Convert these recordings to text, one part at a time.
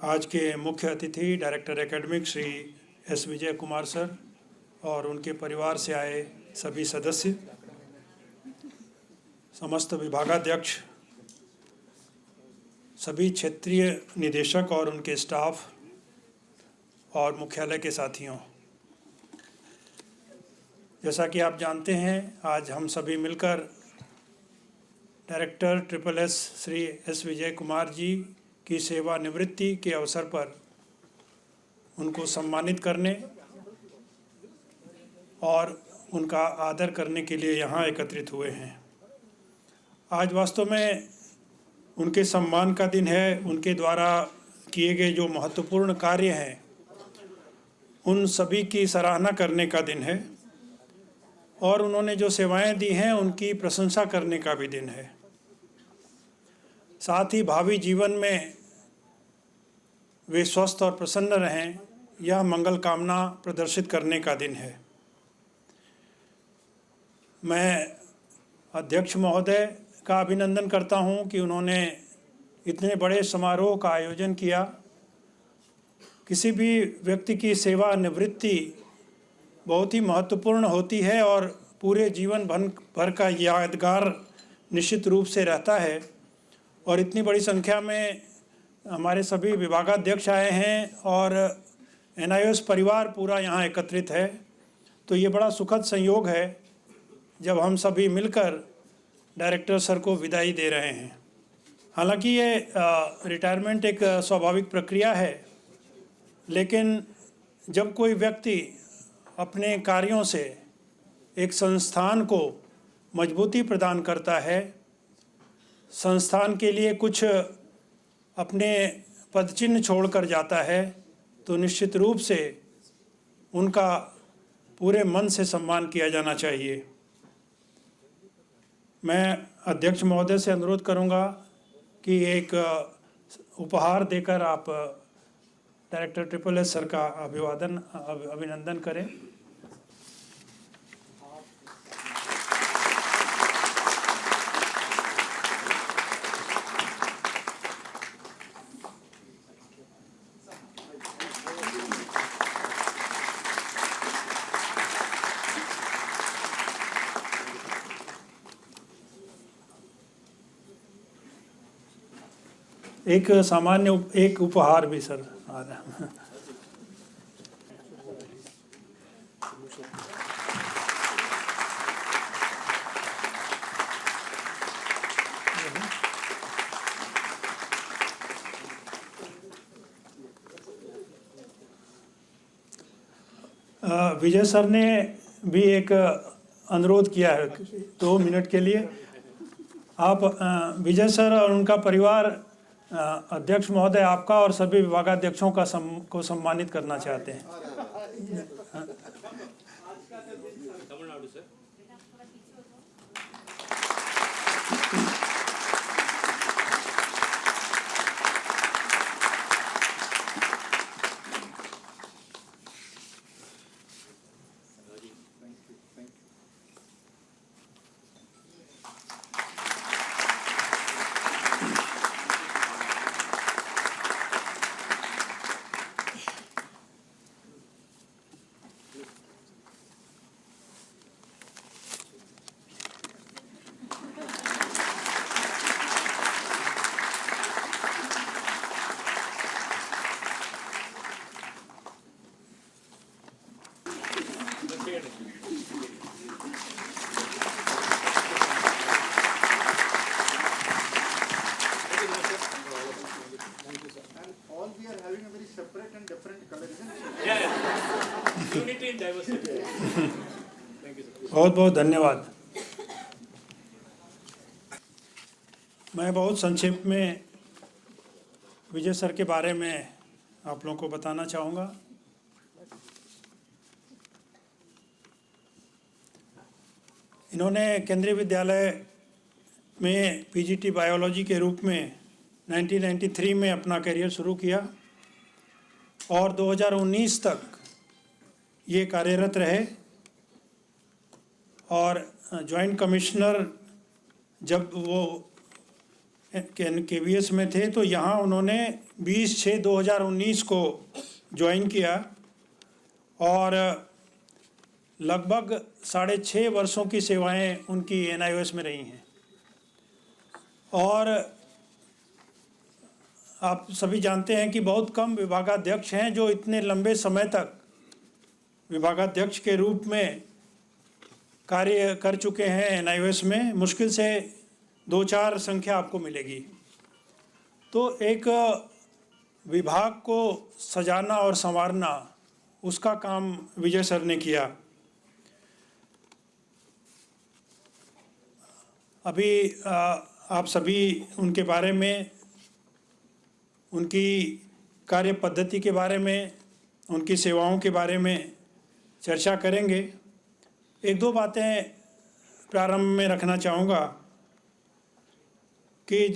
आज के मुख्य अतिथि director academic Shri S Vijay Kumar sir और उनके परिवार से आए सभी सदस्य, समस्त विभागाध्यक्ष, सभी क्षेत्रीय निदेशक और उनके स्टाफ और मुख्यालय के साथियों, जैसा कि आप जानते हैं, आज हम सभी मिलकर director SSS Shri S Vijay Kumar जी की सेवानिवृत्ति के अवसर पर उनको सम्मानित करने और उनका आदर करने के लिए यहाँ एकत्रित हुए हैं। आज वास्तव में उनके सम्मान का दिन है। उनके द्वारा किए गए जो महत्वपूर्ण कार्य हैं उन सभी की सराहना करने का दिन है और उन्होंने जो सेवाएं दी हैं उनकी प्रशंसा करने का भी दिन है। साथ ही भावी जीवन में वे स्वस्थ और प्रसन्न रहें, यह मंगल कामना प्रदर्शित करने का दिन है। मैं अध्यक्ष महोदय का अभिनंदन करता हूं कि उन्होंने इतने बड़े समारोह का आयोजन किया। किसी भी व्यक्ति की सेवानिवृत्ति बहुत ही महत्वपूर्ण होती है और पूरे जीवन भर का यादगार निश्चित रूप से रहता है। और इतनी बड़ी संख्या में हमारे सभी विभागाध्यक्ष आए हैं और NIOS परिवार पूरा यहाँ एकत्रित है, तो ये बड़ा सुखद संयोग है जब हम सभी मिलकर डायरेक्टर सर को विदाई दे रहे हैं। हालांकि ये रिटायरमेंट एक स्वाभाविक प्रक्रिया है, लेकिन जब कोई व्यक्ति अपने कार्यों से एक संस्थान को मजबूती प्रदान करता है, संस्थान के लिए कुछ अपने पदचिन्ह छोड़कर जाता है, तो निश्चित रूप से उनका पूरे मन से सम्मान किया जाना चाहिए। मैं अध्यक्ष महोदय से अनुरोध करूंगा कि एक उपहार देकर आप डायरेक्टर SSS सर का अभिनंदन करें। एक सामान्य एक उपहार भी सर आ रहा है। विजय सर ने भी एक अनुरोध किया है 2 मिनट के लिए। आप विजय सर और उनका परिवार अध्यक्ष महोदय आपका और सभी विभागाध्यक्षों को सम्मानित करना चाहते हैं। तमिलनाडु से बहुत बहुत धन्यवाद। मैं बहुत संक्षेप में विजय सर के बारे में आप लोगों को बताना चाहूँगा। इन्होंने केंद्रीय विद्यालय में PGT बायोलॉजी के रूप में 1993 में अपना करियर शुरू किया और 2019 तक ये कार्यरत रहे और जॉइंट कमिश्नर जब वो KVS में थे, तो यहाँ उन्होंने 20/6/2019 को ज्वाइन किया और लगभग 6.5 वर्षों की सेवाएं उनकी NIOS में रही हैं। और आप सभी जानते हैं कि बहुत कम विभागाध्यक्ष हैं जो इतने लंबे समय तक विभागाध्यक्ष के रूप में कार्य कर चुके हैं NIOS में। मुश्किल से 2-4 संख्या आपको मिलेगी। तो एक विभाग को सजाना और संवारना, उसका काम विजय सर ने किया। अभी आप सभी उनके बारे में, उनकी कार्य पद्धति के बारे में, उनकी सेवाओं के बारे में चर्चा करेंगे। 1-2 बातें प्रारंभ में रखना चाहूँगा कि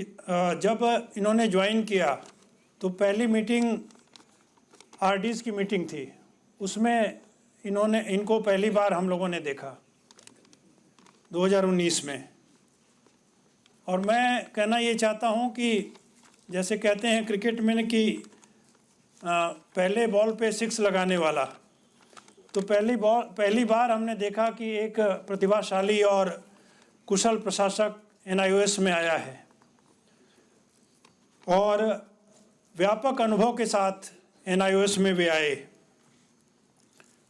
जब इन्होंने ज्वाइन किया तो पहली मीटिंग RDs की मीटिंग थी। उसमें इनको पहली बार हम लोगों ने देखा 2019 में। और मैं कहना ये चाहता हूँ कि जैसे कहते हैं क्रिकेट में कि पहले बॉल पे 6 लगाने वाला, तो पहली बार हमने देखा कि एक प्रतिभाशाली और कुशल प्रशासक NIOS में आया है और व्यापक अनुभव के साथ NIOS में वे आए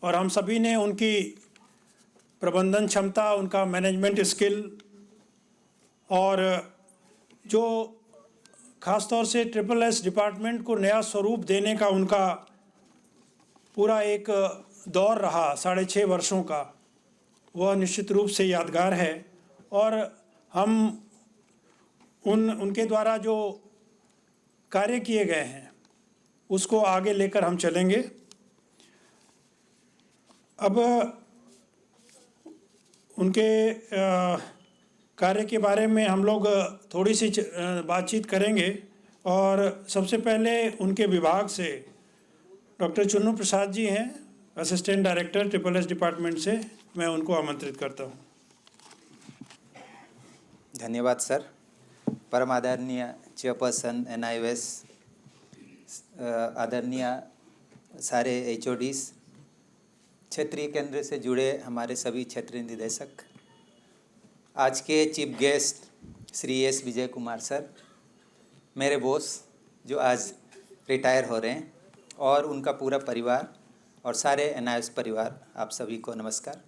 और हम सभी ने उनकी प्रबंधन क्षमता, उनका मैनेजमेंट स्किल और जो ख़ासतौर से SSS डिपार्टमेंट को नया स्वरूप देने का उनका पूरा एक दौर रहा 6.5 वर्षों का, वह निश्चित रूप से यादगार है। और हम उनके द्वारा जो कार्य किए गए हैं उसको आगे लेकर हम चलेंगे। अब उनके कार्य के बारे में हम लोग थोड़ी सी बातचीत करेंगे और सबसे पहले उनके विभाग से डॉक्टर चुन्नू प्रसाद जी हैं, असिस्टेंट डायरेक्टर SSS डिपार्टमेंट से, मैं उनको आमंत्रित करता हूँ। धन्यवाद सर। परम आदरणीय चेयरपर्सन NIOS, आदरणीय सारे HODs, क्षेत्रीय केंद्र से जुड़े हमारे सभी क्षेत्रीय निदेशक, आज के चीफ गेस्ट श्री S विजय कुमार सर, मेरे बॉस जो आज रिटायर हो रहे हैं, और उनका पूरा परिवार और सारे NIOS परिवार, आप सभी को नमस्कार।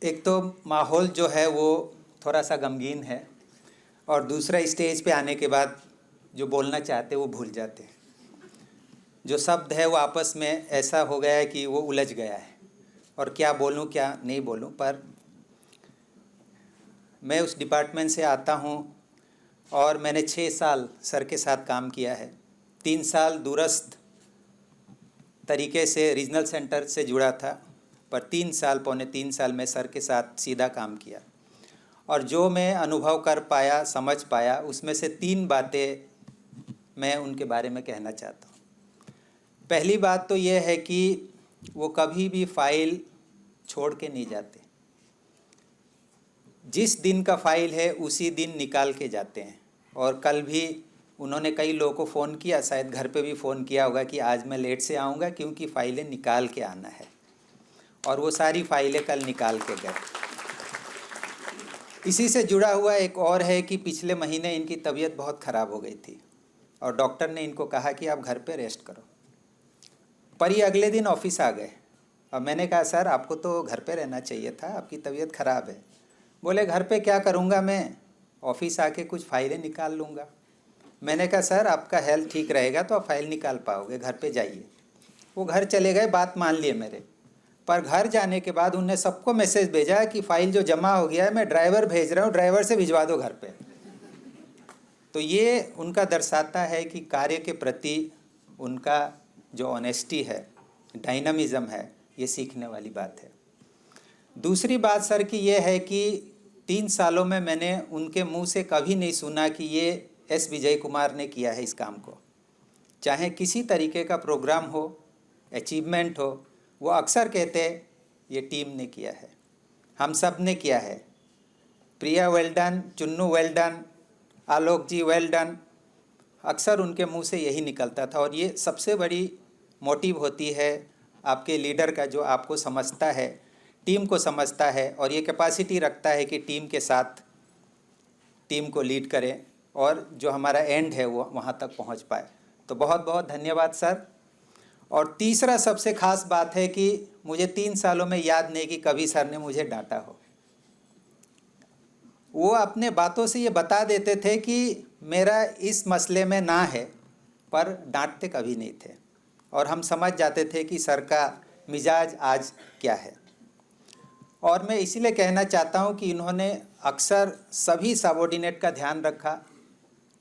एक तो माहौल जो है वो थोड़ा सा गमगीन है और दूसरा स्टेज पे आने के बाद जो बोलना चाहते वो भूल जाते हैं। जो शब्द है वो आपस में ऐसा हो गया है कि वो उलझ गया है और क्या बोलूं क्या नहीं बोलूं। पर मैं उस डिपार्टमेंट से आता हूं और मैंने 6 साल सर के साथ काम किया है। 3 साल दूरस्थ तरीके से रीजनल सेंटर से जुड़ा था, पर 3 साल, पौने 3 साल में सर के साथ सीधा काम किया और जो मैं अनुभव कर पाया, समझ पाया, उसमें से 3 बातें मैं उनके बारे में कहना चाहता हूँ। पहली बात तो ये है कि वो कभी भी फाइल छोड़ के नहीं जाते। जिस दिन का फाइल है उसी दिन निकाल के जाते हैं। और कल भी उन्होंने कई लोगों को फ़ोन किया, शायद घर पे भी फ़ोन किया होगा कि आज मैं लेट से आऊँगा क्योंकि फ़ाइलें निकाल के आना है, और वो सारी फाइलें कल निकाल के गए। इसी से जुड़ा हुआ एक और है कि पिछले महीने इनकी तबीयत बहुत ख़राब हो गई थी और डॉक्टर ने इनको कहा कि आप घर पे रेस्ट करो, पर ये अगले दिन ऑफिस आ गए। और मैंने कहा सर आपको तो घर पे रहना चाहिए था, आपकी तबीयत ख़राब है। बोले घर पे क्या करूँगा मैं, ऑफिस आके कुछ फाइलें निकाल लूँगा। मैंने कहा सर आपका हेल्थ ठीक रहेगा तो आप फाइल निकाल पाओगे, घर पे जाइए। वो घर चले गए, बात मान लिए मेरे। पर घर जाने के बाद उनने सबको मैसेज भेजा कि फ़ाइल जो जमा हो गया है मैं ड्राइवर भेज रहा हूँ, ड्राइवर से भिजवा दो घर पे। तो ये उनका दर्शाता है कि कार्य के प्रति उनका जो ऑनेस्टी है, डायनामिज़म है, ये सीखने वाली बात है। दूसरी बात सर की ये है कि 3 सालों में मैंने उनके मुंह से कभी नहीं सुना कि ये S विजय कुमार ने किया है इस काम को। चाहे किसी तरीके का प्रोग्राम हो, अचीवमेंट हो, वो अक्सर कहते हैं ये टीम ने किया है, हम सब ने किया है। Priya well done, Chunnu well done, Alok ji well done, अक्सर उनके मुंह से यही निकलता था। और ये सबसे बड़ी मोटिव होती है आपके लीडर का, जो आपको समझता है, टीम को समझता है और ये कैपेसिटी रखता है कि टीम के साथ टीम को लीड करें और जो हमारा एंड है वो वहाँ तक पहुँच पाए। तो बहुत बहुत धन्यवाद सर। और तीसरा सबसे खास बात है कि मुझे 3 सालों में याद नहीं कि कभी सर ने मुझे डांटा हो। वो अपने बातों से ये बता देते थे कि मेरा इस मसले में ना है, पर डांटते कभी नहीं थे और हम समझ जाते थे कि सर का मिजाज आज क्या है। और मैं इसीलिए कहना चाहता हूँ कि इन्होंने अक्सर सभी सबॉर्डिनेट का ध्यान रखा,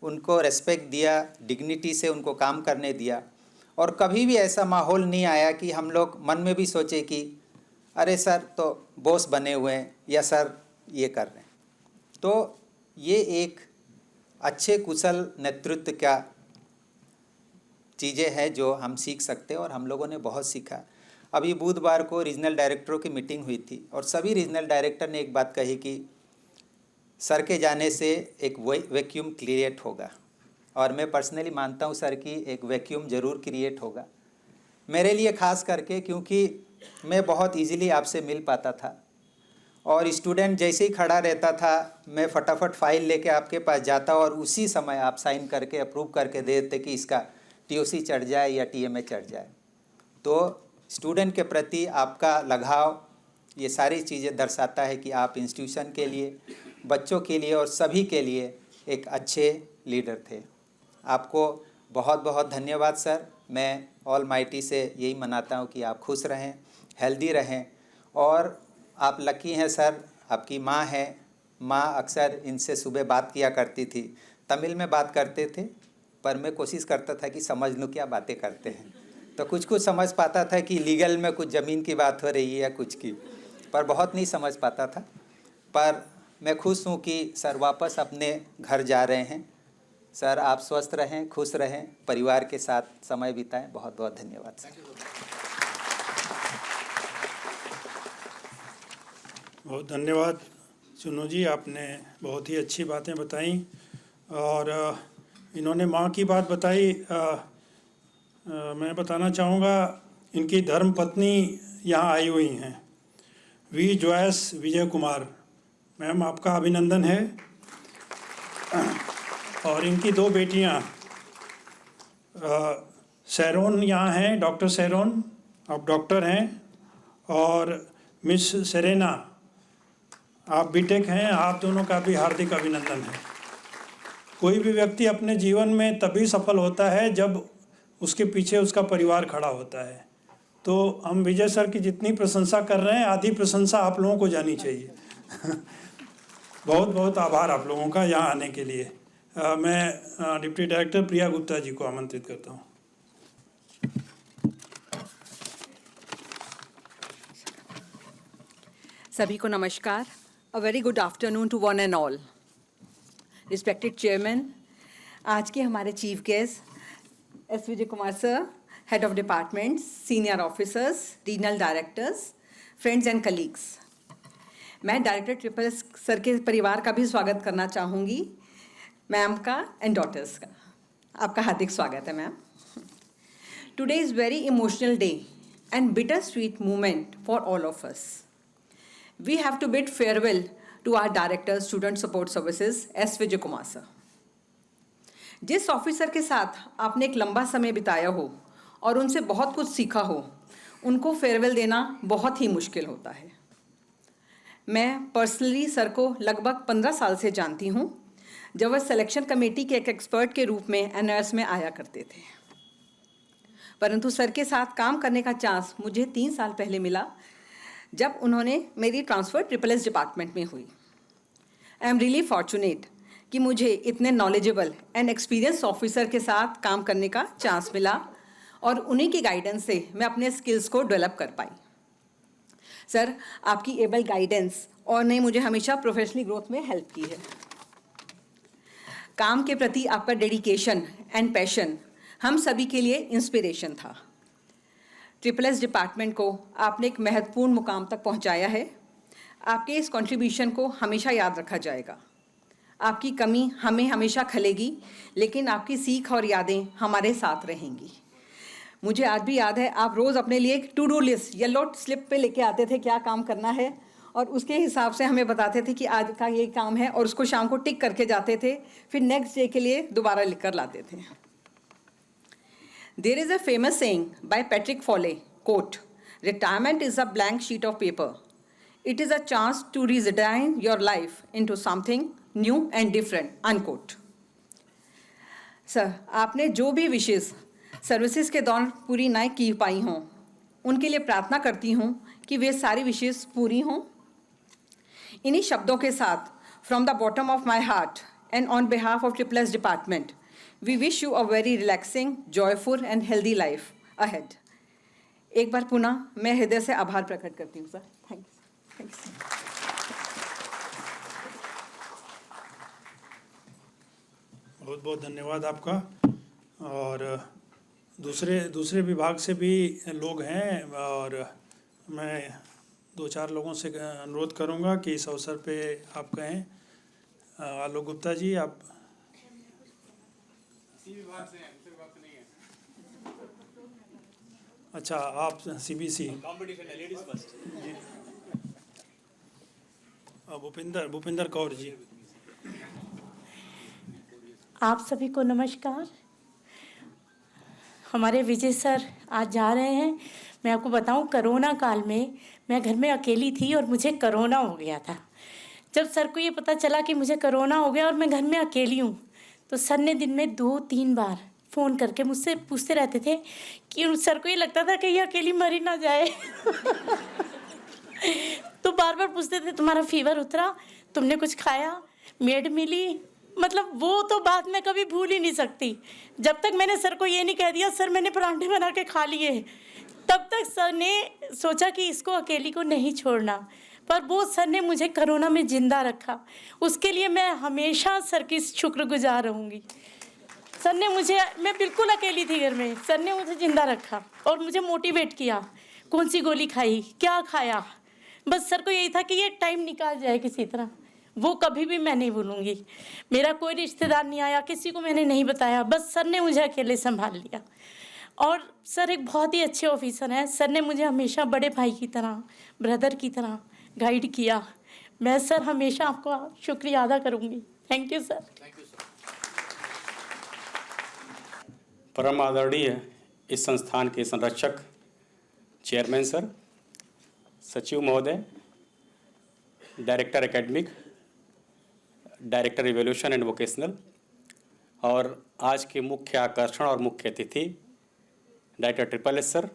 उनको रेस्पेक्ट दिया, डिग्निटी से उनको काम करने दिया और कभी भी ऐसा माहौल नहीं आया कि हम लोग मन में भी सोचे कि अरे सर तो बॉस बने हुए हैं या सर ये कर रहे हैं। तो ये एक अच्छे कुशल नेतृत्व का चीज़ें हैं जो हम सीख सकते हैं और हम लोगों ने बहुत सीखा। अभी बुधवार को रीजनल डायरेक्टरों की मीटिंग हुई थी और सभी रीजनल डायरेक्टर ने एक बात कही कि सर के जाने से एक वैक्यूम क्रिएट होगा और मैं पर्सनली मानता हूँ सर की एक वैक्यूम ज़रूर क्रिएट होगा मेरे लिए, ख़ास करके क्योंकि मैं बहुत इजीली आपसे मिल पाता था और स्टूडेंट जैसे ही खड़ा रहता था मैं फटाफट फाइल लेके आपके पास जाता और उसी समय आप साइन करके अप्रूव करके दे देते कि इसका टीओसी चढ़ जाए या टीएमए चढ़ जाए। तो स्टूडेंट के प्रति आपका लगाव ये सारी चीज़ें दर्शाता है कि आप इंस्टीट्यूशन के लिए, बच्चों के लिए और सभी के लिए एक अच्छे लीडर थे। आपको बहुत बहुत धन्यवाद सर। मैं ऑल माइटी से यही मनाता हूँ कि आप खुश रहें, हेल्दी रहें और आप लकी हैं सर, आपकी माँ है। माँ अक्सर इनसे सुबह बात किया करती थी, तमिल में बात करते थे पर मैं कोशिश करता था कि समझ लूँ क्या बातें करते हैं। तो कुछ कुछ समझ पाता था कि लीगल में कुछ ज़मीन की बात हो रही है या कुछ की, पर बहुत नहीं समझ पाता था। पर मैं खुश हूँ कि सर वापस अपने घर जा रहे हैं। सर आप स्वस्थ रहें, खुश रहें, परिवार के साथ समय बिताएं। बहुत बहुत धन्यवाद सर। बहुत धन्यवाद चुन्नू जी, आपने बहुत ही अच्छी बातें बताई और इन्होंने माँ की बात बताई। मैं बताना चाहूँगा इनकी धर्म पत्नी यहाँ आई हुई हैं, we Joyce Vijay Kumar ma'am, आपका अभिनंदन है। और इनकी 2 बेटियाँ सैरोन यहाँ हैं, डॉक्टर सैरोन, आप डॉक्टर हैं, और मिस सेरेना आप बीटेक हैं। आप दोनों का भी हार्दिक अभिनंदन है। कोई भी व्यक्ति अपने जीवन में तभी सफल होता है जब उसके पीछे उसका परिवार खड़ा होता है। तो हम विजय सर की जितनी प्रशंसा कर रहे हैं, आधी प्रशंसा आप लोगों को जानी चाहिए। बहुत बहुत आभार आप लोगों का यहाँ आने के लिए। मैं डिप्टी डायरेक्टर प्रिया गुप्ता जी को आमंत्रित करता हूँ। सभी को नमस्कार। A very good afternoon to one and all. Respected chairman, आज के हमारे chief guest S Vijay Kumar sir, head of departments, senior officers, regional directors, friends and colleagues, मैं डायरेक्टर ट्रिपल एस सर के परिवार का भी स्वागत करना चाहूँगी, मैम का एंड डॉटर्स का। आपका हार्दिक स्वागत है ma'am. Today is very emotional day and bitter sweet moment for all of us. We have to bid farewell to our Director, Student Support Services, S. Vijay Kumar sir. जिस officer के साथ आपने एक लंबा समय बिताया हो और उनसे बहुत कुछ सीखा हो, उनको फेयरवेल देना बहुत ही मुश्किल होता है। मैं पर्सनली सर को लगभग 15 साल से जानती हूँ, जब वह सिलेक्शन कमेटी के एक एक्सपर्ट के रूप में एनआरएस में आया करते थे। परंतु सर के साथ काम करने का चांस मुझे 3 साल पहले मिला, जब उन्होंने मेरी ट्रांसफ़र ट्रिपल एस डिपार्टमेंट में हुई। आई एम रियली फॉर्चुनेट कि मुझे इतने नॉलेजेबल एंड एक्सपीरियंस ऑफिसर के साथ काम करने का चांस मिला और उन्हीं की गाइडेंस से मैं अपने स्किल्स को डेवलप कर पाई। सर, आपकी एबल गाइडेंस और ने मुझे हमेशा प्रोफेशनली ग्रोथ में हेल्प की है। काम के प्रति आपका डेडिकेशन एंड पैशन हम सभी के लिए इंस्पिरेशन था। ट्रिपल एस डिपार्टमेंट को आपने एक महत्वपूर्ण मुकाम तक पहुंचाया है। आपके इस कंट्रीब्यूशन को हमेशा याद रखा जाएगा। आपकी कमी हमें हमेशा खलेगी, लेकिन आपकी सीख और यादें हमारे साथ रहेंगी। मुझे आज भी याद है, आप रोज़ अपने लिए एक to do list yellow slip पे लेके आते थे क्या काम करना है, और उसके हिसाब से हमें बताते थे कि आज का ये काम है, और उसको शाम को टिक करके जाते थे, फिर नेक्स्ट डे के लिए दोबारा लिख कर लाते थे। There is a famous saying by Patrick Foley, quote, "Retirement is a blank sheet of paper. It is a chance to redesign your life into something new and different," unquote. Sir, आपने जो भी विशेष services के दौरान पूरी नहीं की पाई हों, उनके लिए प्रार्थना करती हूँ कि वे सारी विशेष पूरी हों। इन्हीं शब्दों के साथ, from the bottom of my heart and on behalf of triple S department, we wish you a very relaxing, joyful and healthy life ahead. एक बार पुनः मैं हृदय से आभार प्रकट करती हूँ सर। Thank you. बहुत बहुत धन्यवाद आपका। और दूसरे विभाग से भी लोग हैं, और मैं 2-4 लोगों से अनुरोध करूंगा कि इस अवसर पे आप कहें। आलोक गुप्ता जी, आप विभाग से हैं, विभाग से नहीं है। अच्छा, आप सीबीसी कंपटीशन है, लेडीज फर्स्ट। भूपिंदर कौर जी। आप सभी को नमस्कार। हमारे विजय सर आज जा रहे हैं। मैं आपको बताऊं, कोरोना काल में मैं घर में अकेली थी और मुझे कोरोना हो गया था। जब सर को ये पता चला कि मुझे कोरोना हो गया और मैं घर में अकेली हूँ, तो सर ने दिन में 2-3 बार फ़ोन करके मुझसे पूछते रहते थे कि सर को ये लगता था कि ये अकेली मर ही ना जाए। तो बार बार पूछते थे, तुम्हारा फीवर उतरा, तुमने कुछ खाया, मेड मिली। मतलब वो तो बात मैं कभी भूल ही नहीं सकती। जब तक मैंने सर को ये नहीं कह दिया सर मैंने परांठे बना के खा लिए, तब तक सर ने सोचा कि इसको अकेली को नहीं छोड़ना। पर वो सर ने मुझे कोरोना में ज़िंदा रखा, उसके लिए मैं हमेशा सर की शुक्रगुजार रहूँगी। सर ने मुझे, मैं बिल्कुल अकेली थी घर में, सर ने मुझे ज़िंदा रखा और मुझे मोटिवेट किया, कौन सी गोली खाई, क्या खाया। बस सर को यही था कि ये टाइम निकाल जाए किसी तरह। वो कभी भी मैं नहीं भूलूंगी। मेरा कोई रिश्तेदार नहीं आया, किसी को मैंने नहीं बताया, बस सर ने मुझे अकेले संभाल लिया। और सर एक बहुत ही अच्छे ऑफिसर हैं। सर ने मुझे हमेशा बड़े भाई की तरह, ब्रदर की तरह गाइड किया। मैं सर हमेशा आपका शुक्रिया अदा करूंगी। Thank you sir. परम आदरणीय इस संस्थान के संरक्षक, चेयरमैन सर, सचिव महोदय, director academic, director evolution and vocational, और आज के मुख्य आकर्षण और मुख्य अतिथि डायरेक्टर ट्रिपल एस सर,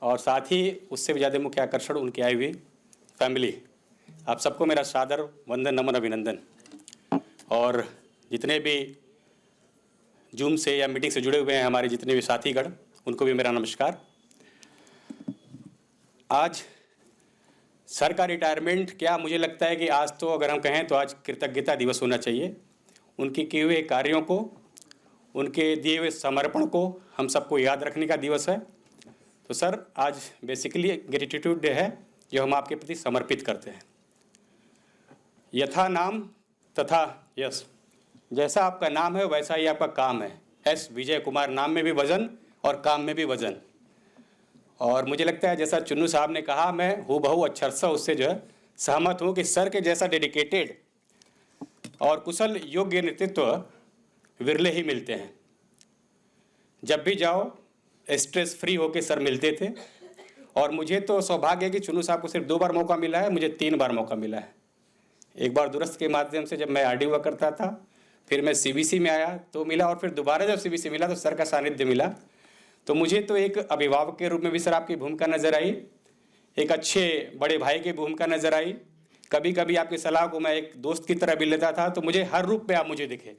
और साथ ही उससे भी ज़्यादा मुख्य आकर्षण उनकी आई हुई फैमिली। आप सबको मेरा सादर वंदन, नमन, अभिनंदन। और जितने भी जूम से या मीटिंग से जुड़े हुए हैं हमारे जितने भी साथीगण, उनको भी मेरा नमस्कार। आज सर का रिटायरमेंट, क्या मुझे लगता है कि आज तो अगर हम कहें तो आज कृतज्ञता दिवस होना चाहिए। उनके किए हुए कार्यों को, उनके दिए हुए समर्पण को हम सबको याद रखने का दिवस है। तो सर आज बेसिकली ग्रेटिट्यूड डे है जो हम आपके प्रति समर्पित करते हैं। यथा नाम तथा यश, जैसा आपका नाम है वैसा ही आपका काम है। एस विजय कुमार, नाम में भी वजन और काम में भी वजन। और मुझे लगता है जैसा चुन्नू साहब ने कहा, मैं हूबहू अक्षरशः उससे जो है सहमत हूँ कि सर के जैसा डेडिकेटेड और कुशल योग्य नेतृत्व विरले ही मिलते हैं। जब भी जाओ स्ट्रेस फ्री होके सर मिलते थे। और मुझे तो सौभाग्य है कि चुन्नू साहब को सिर्फ 2 बार मौका मिला है, मुझे 3 बार मौका मिला है। एक बार दुरुस्त के माध्यम से जब मैं आरडी हुआ करता था, फिर मैं सीबीसी में आया तो मिला, और फिर दोबारा जब सीबीसी मिला तो सर का सानिध्य मिला। तो मुझे तो एक अभिभावक के रूप में भी सर आपकी भूमिका नज़र आई, एक अच्छे बड़े भाई की भूमिका नज़र आई। कभी कभी आपकी सलाह को मैं एक दोस्त की तरह भी लेता था, तो मुझे हर रूप में आप मुझे दिखे।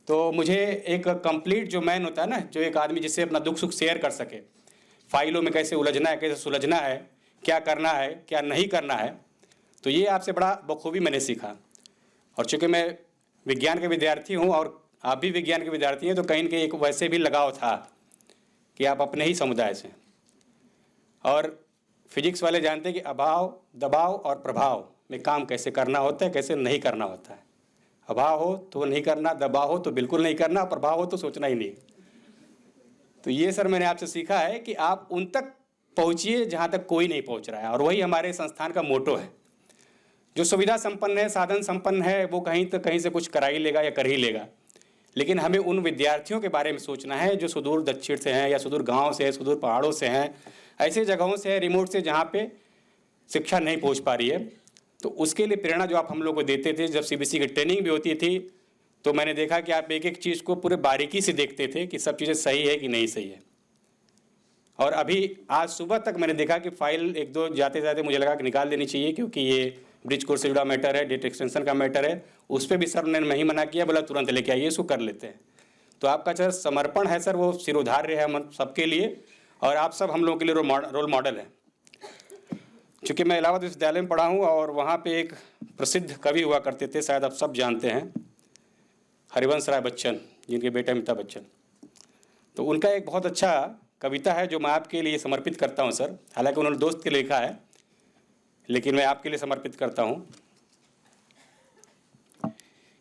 तो मुझे एक कंप्लीट जो मैन होता है ना, जो एक आदमी जिससे अपना दुख सुख शेयर कर सके, फाइलों में कैसे उलझना है, कैसे सुलझना है, क्या करना है, क्या नहीं करना है, तो ये आपसे बड़ा बखूबी मैंने सीखा। और चूँकि मैं विज्ञान के विद्यार्थी हूँ और आप भी विज्ञान के विद्यार्थी हैं, तो कहीं न कहीं एक वैसे भी लगाव था कि आप अपने ही समुदाय से। और फिजिक्स वाले जानते हैं कि अभाव, दबाव और प्रभाव में काम कैसे करना होता है, कैसे नहीं करना होता है। अभाव हो तो नहीं करना, दबाव हो तो बिल्कुल नहीं करना, प्रभाव हो तो सोचना ही नहीं। तो ये सर मैंने आपसे सीखा है कि आप उन तक पहुँचिए जहाँ तक कोई नहीं पहुँच रहा है, और वही हमारे संस्थान का मोटो है। जो सुविधा संपन्न है, साधन संपन्न है, वो कहीं तो कहीं से कुछ करा ही लेगा या कर ही लेगा, लेकिन हमें उन विद्यार्थियों के बारे में सोचना है जो सुदूर दक्षिण से हैं, या सुदूर गांव से, सुदूर पहाड़ों से हैं, ऐसे जगहों से है, रिमोट से, जहाँ पे शिक्षा नहीं पहुंच पा रही है। तो उसके लिए प्रेरणा जो आप हम लोग को देते थे, जब सीबीएसई की ट्रेनिंग भी होती थी, तो मैंने देखा कि आप एक एक चीज़ को पूरे बारीकी से देखते थे कि सब चीज़ें सही है कि नहीं सही है। और अभी आज सुबह तक मैंने देखा कि फाइल एक दो जाते जाते मुझे लगा कि निकाल देनी चाहिए, क्योंकि ये ब्रिज कोर्स से जुड़ा मैटर है, डेटा एक्सटेंशन का मैटर है। उस पर भी सर ने नहीं मना किया, बोला तुरंत लेके आइए, इसको कर लेते हैं। तो आपका सर समर्पण है सर, वो सिरोधार्य है हम सबके लिए, और आप सब हम लोगों के लिए रोल मॉडल है। चूँकि मैं इलाहाबाद विश्वविद्यालय में पढ़ा हूँ, और वहाँ पे एक प्रसिद्ध कवि हुआ करते थे, शायद आप सब जानते हैं, हरिवंश राय बच्चन, जिनके बेटे अमिताभ बच्चन। तो उनका एक बहुत अच्छा कविता है जो मैं आपके लिए समर्पित करता हूँ सर। हालांकि उन्होंने दोस्त के लिए लिखा है, लेकिन मैं आपके लिए समर्पित करता हूँ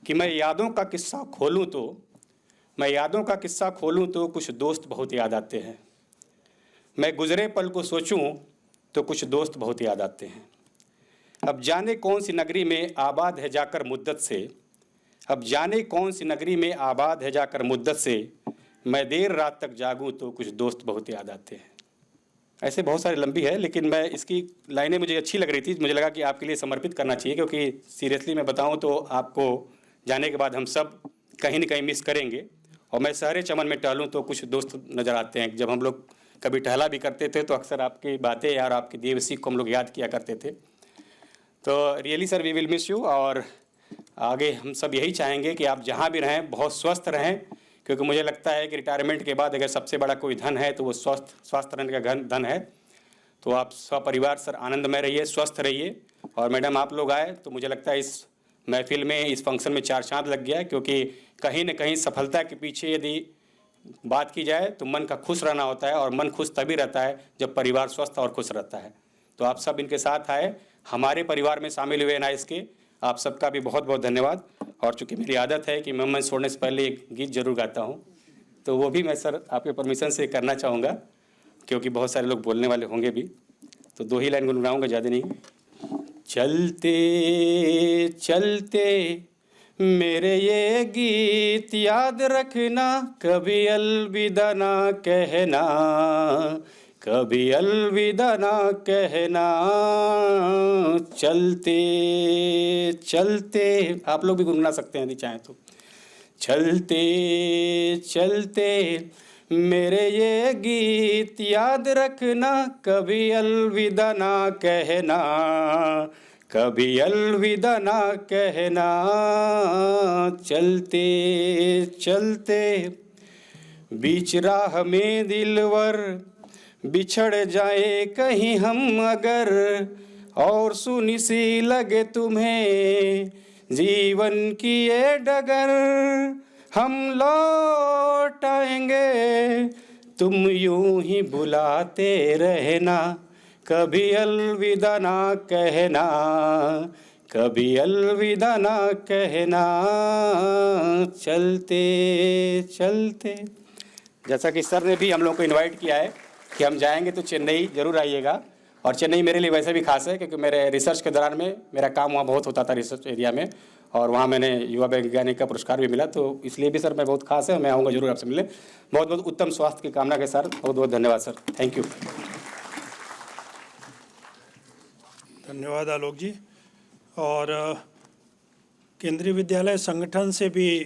कि मैं यादों का किस्सा खोलूँ तो कुछ दोस्त बहुत याद आते हैं। मैं गुजरे पल को सोचूं तो कुछ दोस्त बहुत याद आते हैं। अब जाने कौन सी नगरी में आबाद है जाकर मुद्दत से, मैं देर रात तक जागूं तो कुछ दोस्त बहुत याद आते हैं। ऐसे बहुत सारी लंबी है, लेकिन मैं इसकी लाइनें मुझे अच्छी लग रही थी, मुझे लगा कि आपके लिए समर्पित करना चाहिए, क्योंकि सीरियसली मैं बताऊं तो आपको जाने के बाद हम सब कहीं न कहीं मिस करेंगे। और मैं शहरे चमन में टहलूं तो कुछ दोस्त नज़र आते हैं। जब हम लोग कभी टहला भी करते थे तो अक्सर आपकी बातें और आपकी देव सीख को हम लोग याद किया करते थे। तो really sir we will miss you, और आगे हम सब यही चाहेंगे कि आप जहाँ भी रहें बहुत स्वस्थ रहें, क्योंकि मुझे लगता है कि रिटायरमेंट के बाद अगर सबसे बड़ा कोई धन है तो वो स्वास्थ्य रहने का धन है। तो आप सपरिवार सर आनंदमय रहिए, स्वस्थ रहिए। और मैडम आप लोग आए तो मुझे लगता है इस महफिल में, इस फंक्शन में 4 चांद लग गया, क्योंकि कहीं न कहीं सफलता के पीछे यदि बात की जाए तो मन का खुश रहना होता है, और मन खुश तभी रहता है जब परिवार स्वस्थ और खुश रहता है। तो आप सब इनके साथ आए, हमारे परिवार में शामिल हुए नाइस के, आप सबका भी बहुत बहुत धन्यवाद। और चूँकि मेरी आदत है कि मैं मंच छोड़ने से पहले एक गीत जरूर गाता हूँ, तो वो भी मैं सर आपके परमिशन से करना चाहूँगा, क्योंकि बहुत सारे लोग बोलने वाले होंगे भी। तो 2 ही लाइन गुनगुनाऊँगा, ज़्यादा नहीं। चलते चलते मेरे ये गीत याद रखना, कभी अलविदा ना कहना, कभी अलविदा ना कहना। चलते चलते, आप लोग भी गुनगुना सकते हैं यदि चाहें तो। चलते चलते मेरे ये गीत याद रखना, कभी अलविदा ना कहना, कभी अलविदा ना कहना। चलते चलते बीच राह में दिलवर बिछड़ जाए कहीं हम अगर, और सुनी सी लगे तुम्हें जीवन की ये डगर, हम लौट आएंगे तुम यूं ही बुलाते रहना, कभी अलविदा ना कहना, कभी अलविदा ना कहना। चलते चलते, जैसा कि सर ने भी हम लोग को इनवाइट किया है कि हम जाएंगे तो चेन्नई ज़रूर आइएगा। और चेन्नई मेरे लिए वैसे भी खास है, क्योंकि मेरे रिसर्च के दौरान में मेरा काम वहाँ बहुत होता था रिसर्च एरिया में, और वहाँ मैंने युवा वैज्ञानिक का पुरस्कार भी मिला। तो इसलिए भी सर मैं बहुत खास है, मैं आऊँगा जरूर आपसे मिलने। बहुत बहुत उत्तम स्वास्थ्य की कामना के साथ बहुत बहुत धन्यवाद सर, थैंक यू। धन्यवाद आलोक जी। और केंद्रीय विद्यालय संगठन से भी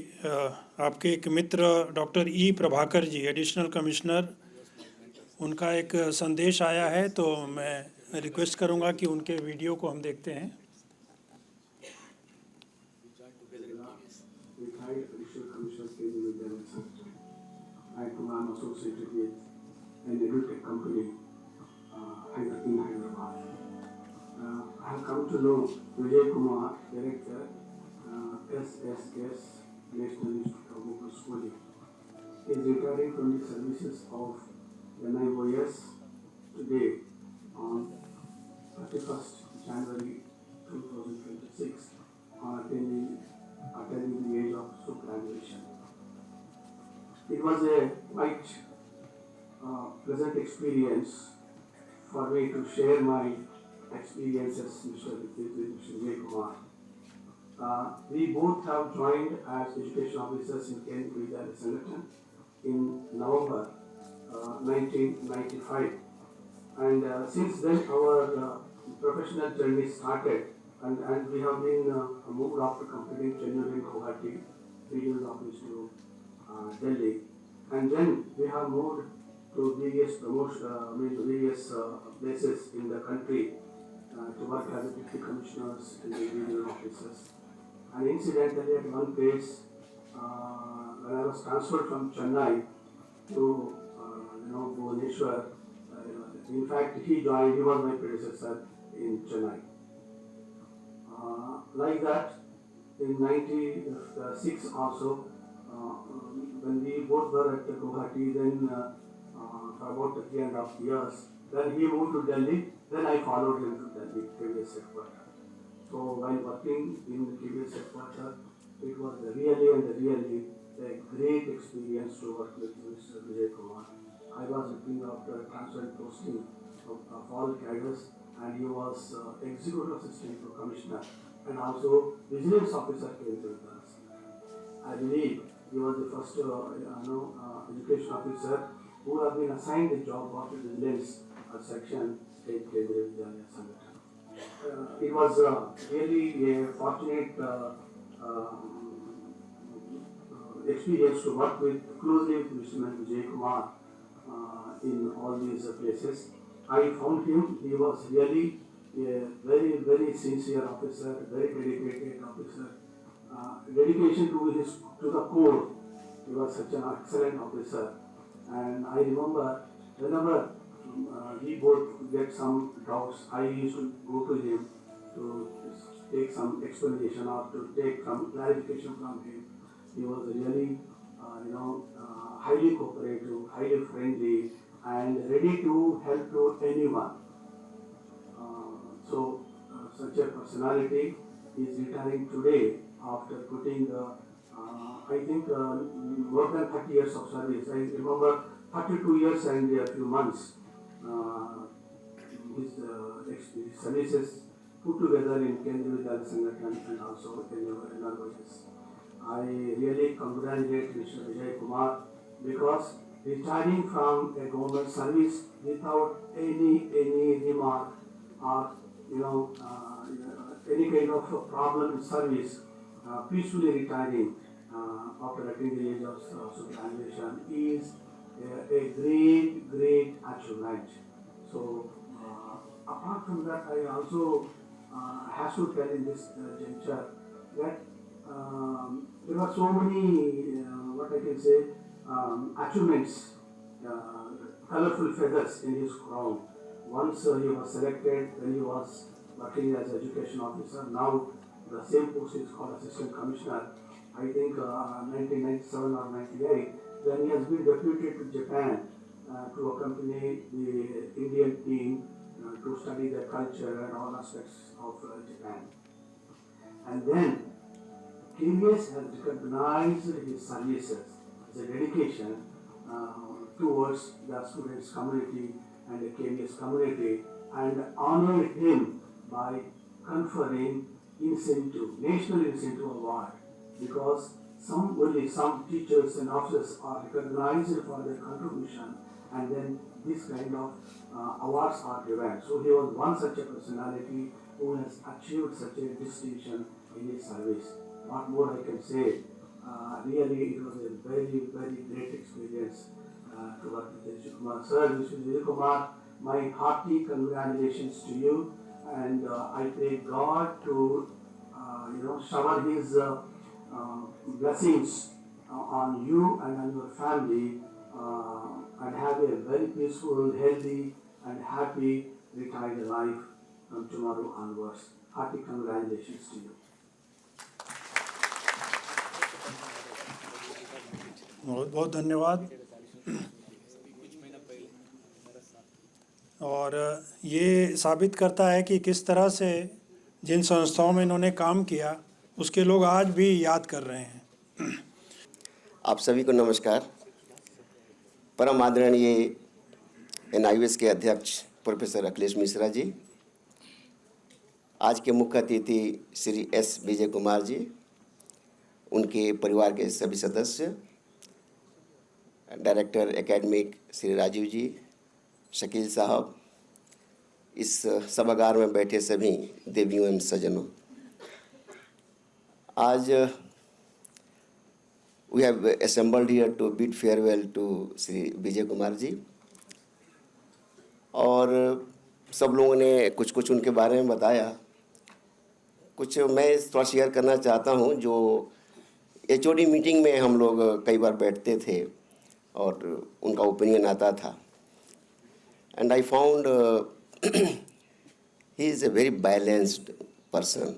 आपके एक मित्र डॉक्टर ई प्रभाकर जी, एडिशनल कमिश्नर, उनका एक संदेश आया है, तो मैं रिक्वेस्ट करूंगा कि उनके वीडियो को हम देखते हैं। I have come to know Vijay Kumar, Director, SSS, National Institute of Vocal Schooling. He is retiring from the services of NIOS today on 31st January 2026 on attaining the age of superannuation. It was a quite pleasant experience for me to share my experiences with Mr. Vijay Kumar. We both have joined as education officers in Kendriya Vidyalaya Sangathan in November 1995, and since then our professional journey started, and we have been moved after completing tenure in Guwahati, regional office to Delhi, and then we have moved to various places in the country to work as deputy commissioners and regional officers. And incidentally, at one place, when I was transferred from Chennai to Bhubaneswar, in fact, he was my predecessor in Chennai. Like that, in 96 also, when we both were at Guwahati, then for about 3.5 years, then he moved to Delhi, then I followed him to Delhi, KBS headquarters. So while working in the KBS headquarters, it was really a great experience to work with Mr. Vijay Kumar. I was looking after transfer and posting of all cadres, and he was executive assistant to commissioner and also vigilance officer came with us. I believe he was the first education officer who have been assigned the job of vigilance section in Kendriya Vidyalaya Sangathan. It was really a fortunate experience to work closely with Mr. Vijay Kumar in all these places. I found him, he was really a very sincere officer, very dedicated officer. Dedication to the core. He was such an excellent officer. And I remember whenever we both get some doubts, I used to go to him to take some explanation or to take some clarification from him. He was really, highly cooperative, highly friendly, and ready to help to anyone. Such a personality is retiring today after putting, I think, more than 30 years of service. I remember 32 years and a few months. His services put together in Kendriya Vidyalaya Sangathan and also in NROS. I really congratulate Mr. Vijay Kumar because retiring from a government service without any remark or any kind of problem in service, peacefully retiring after attaining the age of superannuation is a great achievement. So apart from that, I also have to tell in this juncture that there are so many, what I can say, achievements, colorful feathers in his crown. Once he was selected when he was working as education officer. Now the same post is called assistant commissioner. I think 1997 or 98. Then he has been deputed to Japan to accompany the Indian team to study the culture and all aspects of Japan. And then KBS has recognized his services as a dedication towards the students' community and the KBS community, and honored him by conferring national incentive award, because only some teachers and officers are recognized for their contribution, and then this kind of awards are given. So he was one such a personality who has achieved such a distinction in his service. What more I can say? Really, it was a very great experience to work with Vijay Kumar. Sir, Mr. Vijay Kumar, my hearty congratulations to you, and I pray God to shower His blessings on you and on your family, and have a very peaceful, healthy, and happy retired life from tomorrow onwards. Hearty congratulations to you. बहुत बहुत धन्यवाद। और ये साबित करता है कि किस तरह से जिन संस्थाओं में इन्होंने काम किया उसके लोग आज भी याद कर रहे हैं। आप सभी को नमस्कार। परम आदरणीय NIOS के अध्यक्ष प्रोफेसर अखिलेश मिश्रा जी, आज के मुख्य अतिथि श्री S. विजय कुमार जी, उनके परिवार के सभी सदस्य, डायरेक्टर एकेडमिक श्री राजीव जी, शकील साहब, इस सभागार में बैठे सभी देवियों एवं सज्जनों, आज we have assembled here to bid farewell to Shri Vijay Kumar जी। और सब लोगों ने कुछ कुछ उनके बारे में बताया। कुछ मैं थोड़ा शेयर करना चाहता हूं। जो HOD मीटिंग में हम लोग कई बार बैठते थे और उनका ओपिनियन आता था, and I found he is a very balanced person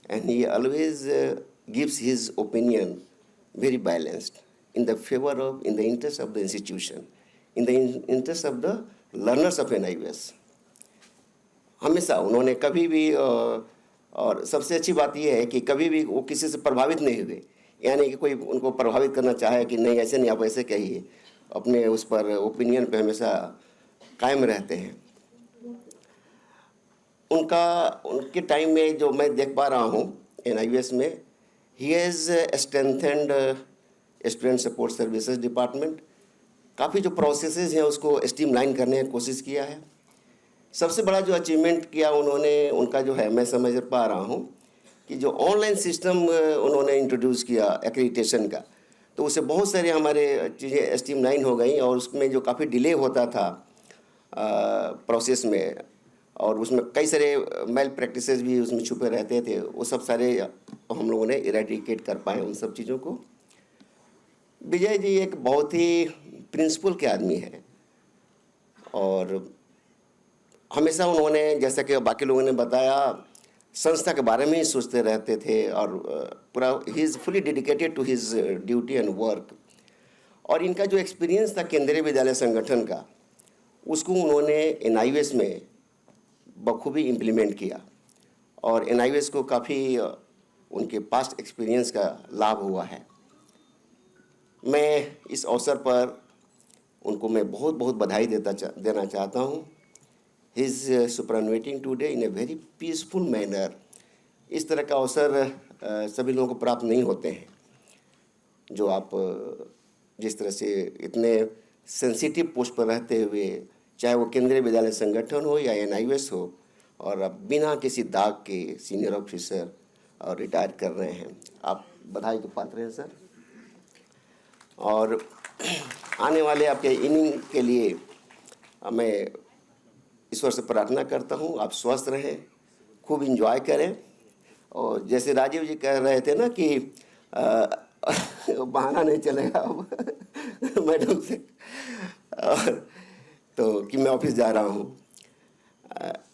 and he always gives his opinion very balanced in the favor of, in the interest of the institution, in the interest of the learners of NIOS। हमेशा उन्होंने कभी भी और सबसे अच्छी बात यह है कि कभी भी वो किसी से प्रभावित नहीं हुए, यानी कि कोई उनको प्रभावित करना चाहे कि नहीं ऐसे नहीं आप ऐसे कहिए, अपने उस पर ओपिनियन पे हमेशा कायम रहते हैं। उनके टाइम में जो मैं देख पा रहा हूँ NIOS में, he has strengthened student support services department. काफ़ी जो प्रोसेसेस हैं उसको स्ट्रीमलाइन करने की कोशिश किया है। सबसे बड़ा जो अचीवमेंट किया उन्होंने, उनका जो है, मैं समझ पा रहा हूँ कि जो ऑनलाइन सिस्टम उन्होंने इंट्रोड्यूस किया एक्रेडिटेशन का, तो उससे बहुत सारे हमारे चीज़ें स्ट्रीमलाइन हो गई और उसमें जो काफ़ी डिले होता था प्रोसेस में, और उसमें कई सारे मेल प्रैक्टिसेस भी उसमें छुपे रहते थे, वो सब सारे हम लोगों ने इरेडिकेट कर पाए उन सब चीज़ों को। विजय जी एक बहुत ही प्रिंसिपल के आदमी हैं और हमेशा उन्होंने, जैसा कि बाकी लोगों ने बताया, संस्था के बारे में ही सोचते रहते थे और पूरा ही is fully dedicated to his duty and work. और इनका जो एक्सपीरियंस था केंद्रीय विद्यालय संगठन का, उसको उन्होंने NIOS में बखूबी इम्प्लीमेंट किया और NIOS को काफ़ी उनके पास्ट एक्सपीरियंस का लाभ हुआ है। मैं इस अवसर पर उनको मैं बहुत बहुत बधाई देना चाहता हूँ। He is superannuating today in a very peaceful manner. इस तरह का अवसर सभी लोगों को प्राप्त नहीं होते हैं, जो आप जिस तरह से इतने सेंसिटिव पोस्ट पर रहते हुए, चाहे वो केंद्रीय विद्यालय संगठन हो या NIOS हो, और अब बिना किसी दाग के सीनियर ऑफिसर और रिटायर कर रहे हैं, आप बधाई के पात्र हैं सर। और आने वाले आपके इनिंग के लिए मैं ईश्वर से प्रार्थना करता हूँ, आप स्वस्थ रहें, खूब इंजॉय करें। और जैसे राजीव जी कह रहे थे ना कि बहाना नहीं चलेगा अब मैडम से, तो कि मैं ऑफिस जा रहा हूँ।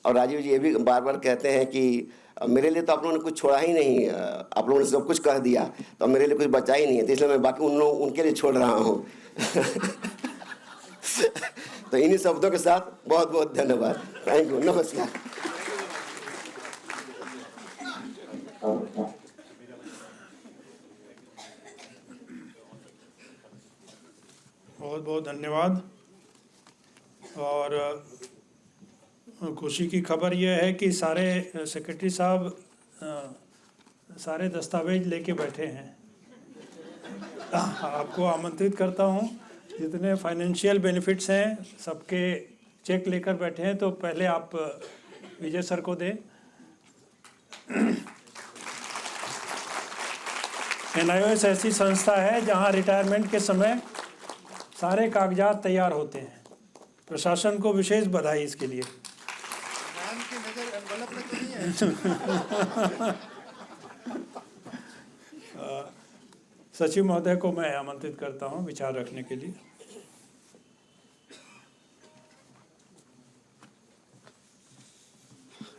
और राजीव जी ये भी बार बार कहते हैं कि मेरे लिए तो आप लोगों ने कुछ छोड़ा ही नहीं, आप लोगों ने सब कुछ कह दिया, तो मेरे लिए कुछ बचा ही नहीं है, तो इसलिए मैं बाकी उनके लिए छोड़ रहा हूँ। तो इन्हीं शब्दों के साथ बहुत बहुत धन्यवाद। थैंक यू, नमस्कार। बहुत बहुत धन्यवाद। और खुशी की खबर यह है कि सारे सेक्रेटरी साहब सारे दस्तावेज लेके बैठे हैं। आपको आमंत्रित करता हूं, जितने फाइनेंशियल बेनिफिट्स हैं सबके चेक लेकर बैठे हैं, तो पहले आप विजय सर को दें। NIOS ऐसी संस्था है जहां रिटायरमेंट के समय सारे कागजात तैयार होते हैं। प्रशासन को विशेष बधाई इसके लिए। सचिव महोदय को मैं आमंत्रित करता हूं विचार रखने के लिए।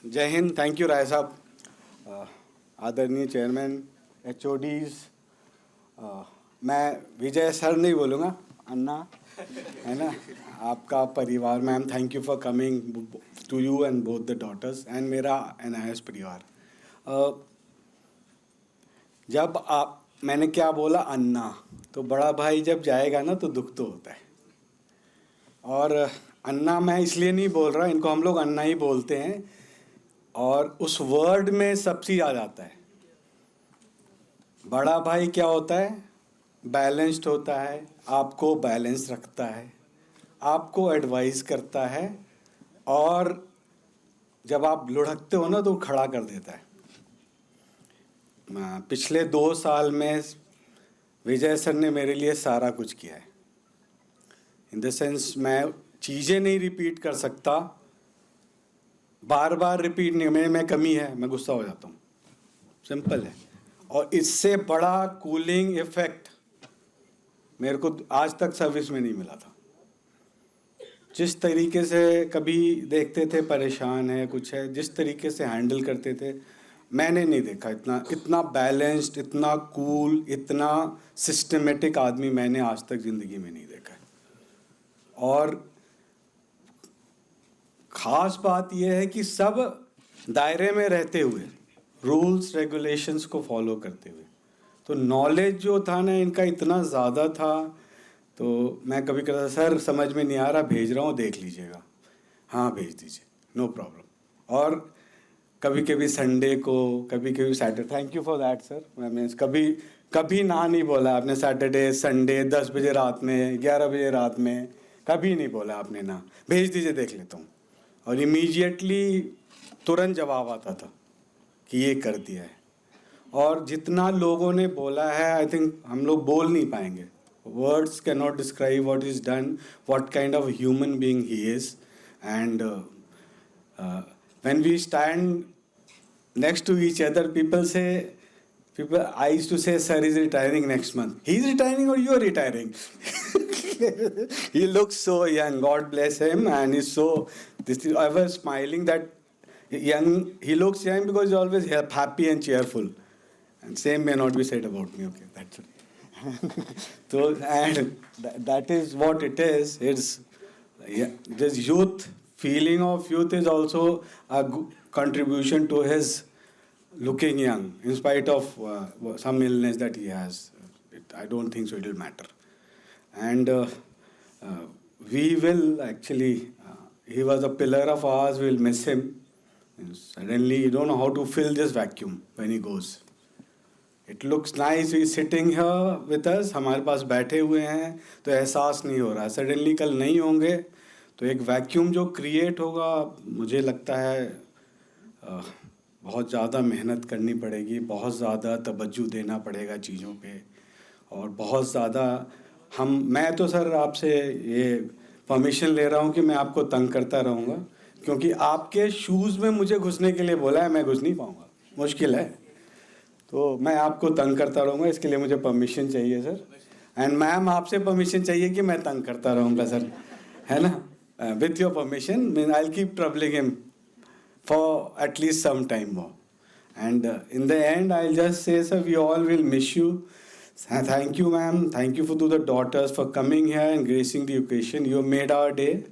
जय हिंद। थैंक यू राय साहब। आदरणीय चेयरमैन, HODs, मैं विजय सर नहीं बोलूँगा, अन्ना, है ना, आपका परिवार ma'am, thank you for coming to you and both the daughters and मेरा NIS परिवार। जब मैंने क्या बोला, अन्ना, तो बड़ा भाई जब जाएगा ना तो दुख तो होता है। और अन्ना मैं इसलिए नहीं बोल रहा, इनको हम लोग अन्ना ही बोलते हैं, और उस वर्ड में सब चीज़ आ जाता है। बड़ा भाई क्या होता है, बैलेंस्ड होता है, आपको बैलेंस रखता है, आपको एडवाइस करता है, और जब आप लुढ़कते हो ना तो खड़ा कर देता है। पिछले 2 साल में विजय सर ने मेरे लिए सारा कुछ किया है। इन द सेंस मैं चीज़ें नहीं रिपीट कर सकता, बार बार रिपीट नहीं, में कमी है, मैं गुस्सा हो जाता हूँ, सिंपल है। और इससे बड़ा कूलिंग इफेक्ट मेरे को आज तक सर्विस में नहीं मिला था। जिस तरीके से कभी देखते थे परेशान है कुछ है, जिस तरीके से हैंडल करते थे, मैंने नहीं देखा इतना बैलेंस्ड, इतना कूल, इतना सिस्टमेटिक आदमी मैंने आज तक ज़िंदगी में नहीं देखा है। और ख़ास बात यह है कि सब दायरे में रहते हुए, रूल्स रेगुलेशंस को फॉलो करते हुए, तो नॉलेज जो था ना इनका इतना ज़्यादा था। तो मैं कभी कहता, सर समझ में नहीं आ रहा, भेज रहा हूँ, देख लीजिएगा। हाँ भेज दीजिए, नो प्रॉब्लम। और कभी कभी संडे को, कभी कभी Saturday, thank you for that sir. मैं मीन्स कभी ना नहीं बोला आपने, सैटरडे संडे 10 बजे रात में, 11 बजे रात में, कभी नहीं बोला आपने ना, भेज दीजिए देख लेता हूँ। और इमीडिएटली तुरंत जवाब आता था कि ये कर दिया है। और जितना लोगों ने बोला है, आई थिंक हम लोग बोल नहीं पाएंगे, words can not describe what is done, what kind of human being he is. And when we stand next to each other, I used to say, sir is retiring next month. He's retiring or you're retiring? He looks so young, God bless him, and he's so, I was smiling that young, he looks young because he's always happy and cheerful. And same may not be said about me, okay, that's it. So, and that is what it is. It's, this youth, feeling of youth is also a contribution to his looking young, in spite of some illness that he has. I don't think so it will matter. And we will actually, he was a pillar of ours, we'll miss him. And suddenly you don't know how to fill this vacuum when he goes. It looks nice, he's sitting here with us, हमारे पास बैठे हुए हैं, तो एहसास नहीं हो रहा। Suddenly कल नहीं होंगे तो एक वैक्यूम जो क्रिएट होगा, मुझे लगता है बहुत ज़्यादा मेहनत करनी पड़ेगी, बहुत ज़्यादा तवज्जो देना पड़ेगा चीज़ों पे, और बहुत ज़्यादा मैं तो सर आपसे ये परमिशन ले रहा हूँ कि मैं आपको तंग करता रहूँगा, क्योंकि आपके शूज़ में मुझे घुसने के लिए बोला है, मैं घुस नहीं पाऊँगा, मुश्किल है, तो मैं आपको तंग करता रहूँगा, इसके लिए मुझे परमिशन चाहिए सर। एंड मैम आपसे परमिशन चाहिए कि मैं तंग करता रहूँगा सर, है ना? With your permission, I'll keep troubling him for at least some time more. And in the end, I'll just say, sir, we all will miss you. Thank you, ma'am. Thank you to the daughters for coming here and gracing the occasion. You have made our day.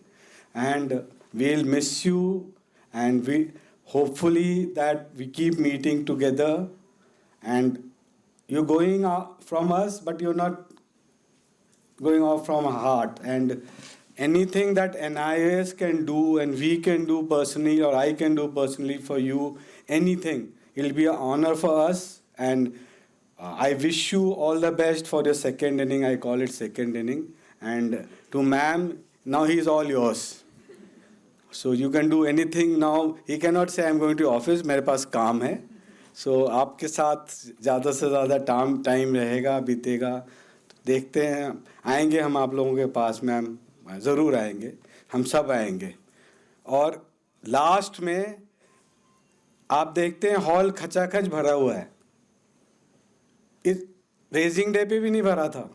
And we'll miss you. And we hopefully that we keep meeting together. And you're going out from us, but you're not going off from our heart. And anything that NIS can do and we can do personally, or I can do personally for you, anything, it'll be an honor for us. And I wish you all the best for your second inning. I call it second inning. And to ma'am, now he's all yours. So you can do anything now. He cannot say I'm going to office, मेरे पास काम है. So आपके साथ ज़्यादा से ज़्यादा time रहेगा, बीतेगा. तो देखते हैं, आएंगे हम आप लोगों के पास मैम, ज़रूर आएंगे, हम सब आएंगे. और लास्ट में आप देखते हैं हॉल खचाखच भरा हुआ है. इस रेजिंग डे पे भी नहीं भरा था.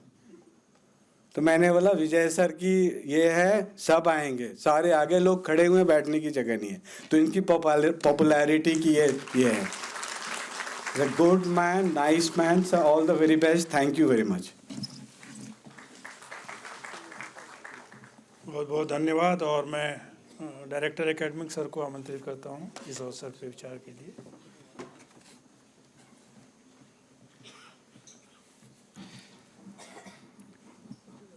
तो मैंने बोला विजय सर की ये है, सब आएंगे, सारे आगे लोग खड़े हुए, बैठने की जगह नहीं है. तो इनकी पॉपुलैरिटी की ये है. A good man, nice man, sir, all the very best. Thank you very much. बहुत बहुत धन्यवाद और मैं डायरेक्टर एकेडमिक सर को आमंत्रित करता हूँ इस अवसर पर विचार के लिए।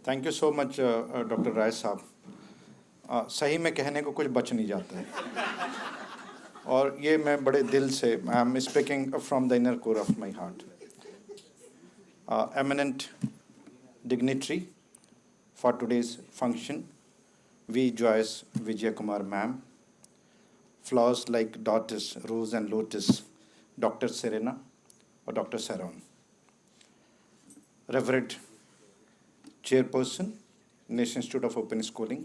Thank you so much doctor Rai साहब। सही में कहने को कुछ बच नहीं जाता है और ये मैं बड़े दिल से I am speaking from the inner core of my heart. Eminent dignitary for today's function V Joyce Vijay Kumar ma'am, flowers like dots rose and lotus doctor Serena और doctor Sharon, reverend Chairperson, National Institute of Open Schooling,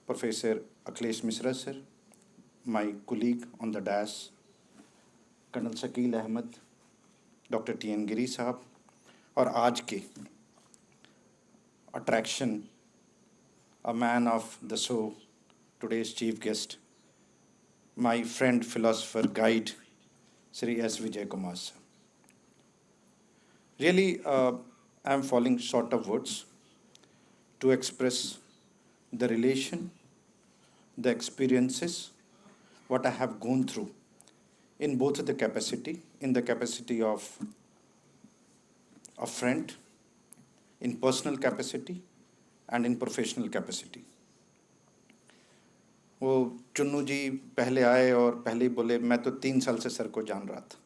Professor Akhilesh Misra sir, my colleague on the dais, Colonel Shakil Ahmed, Dr. T.N. Giri साहब, और आज के attraction, a man of the show, today's chief guest, my friend, philosopher, guide, Sri S. Vijay Kumar sir. Really, I am falling short of words to express the relation, the experiences, what I have gone through in both the capacity, in the capacity of a friend, in personal capacity and in professional capacity. वो चुन्नू जी पहले आए और पहले ही बोले मैं तो 3 साल से सर को जान रहा था।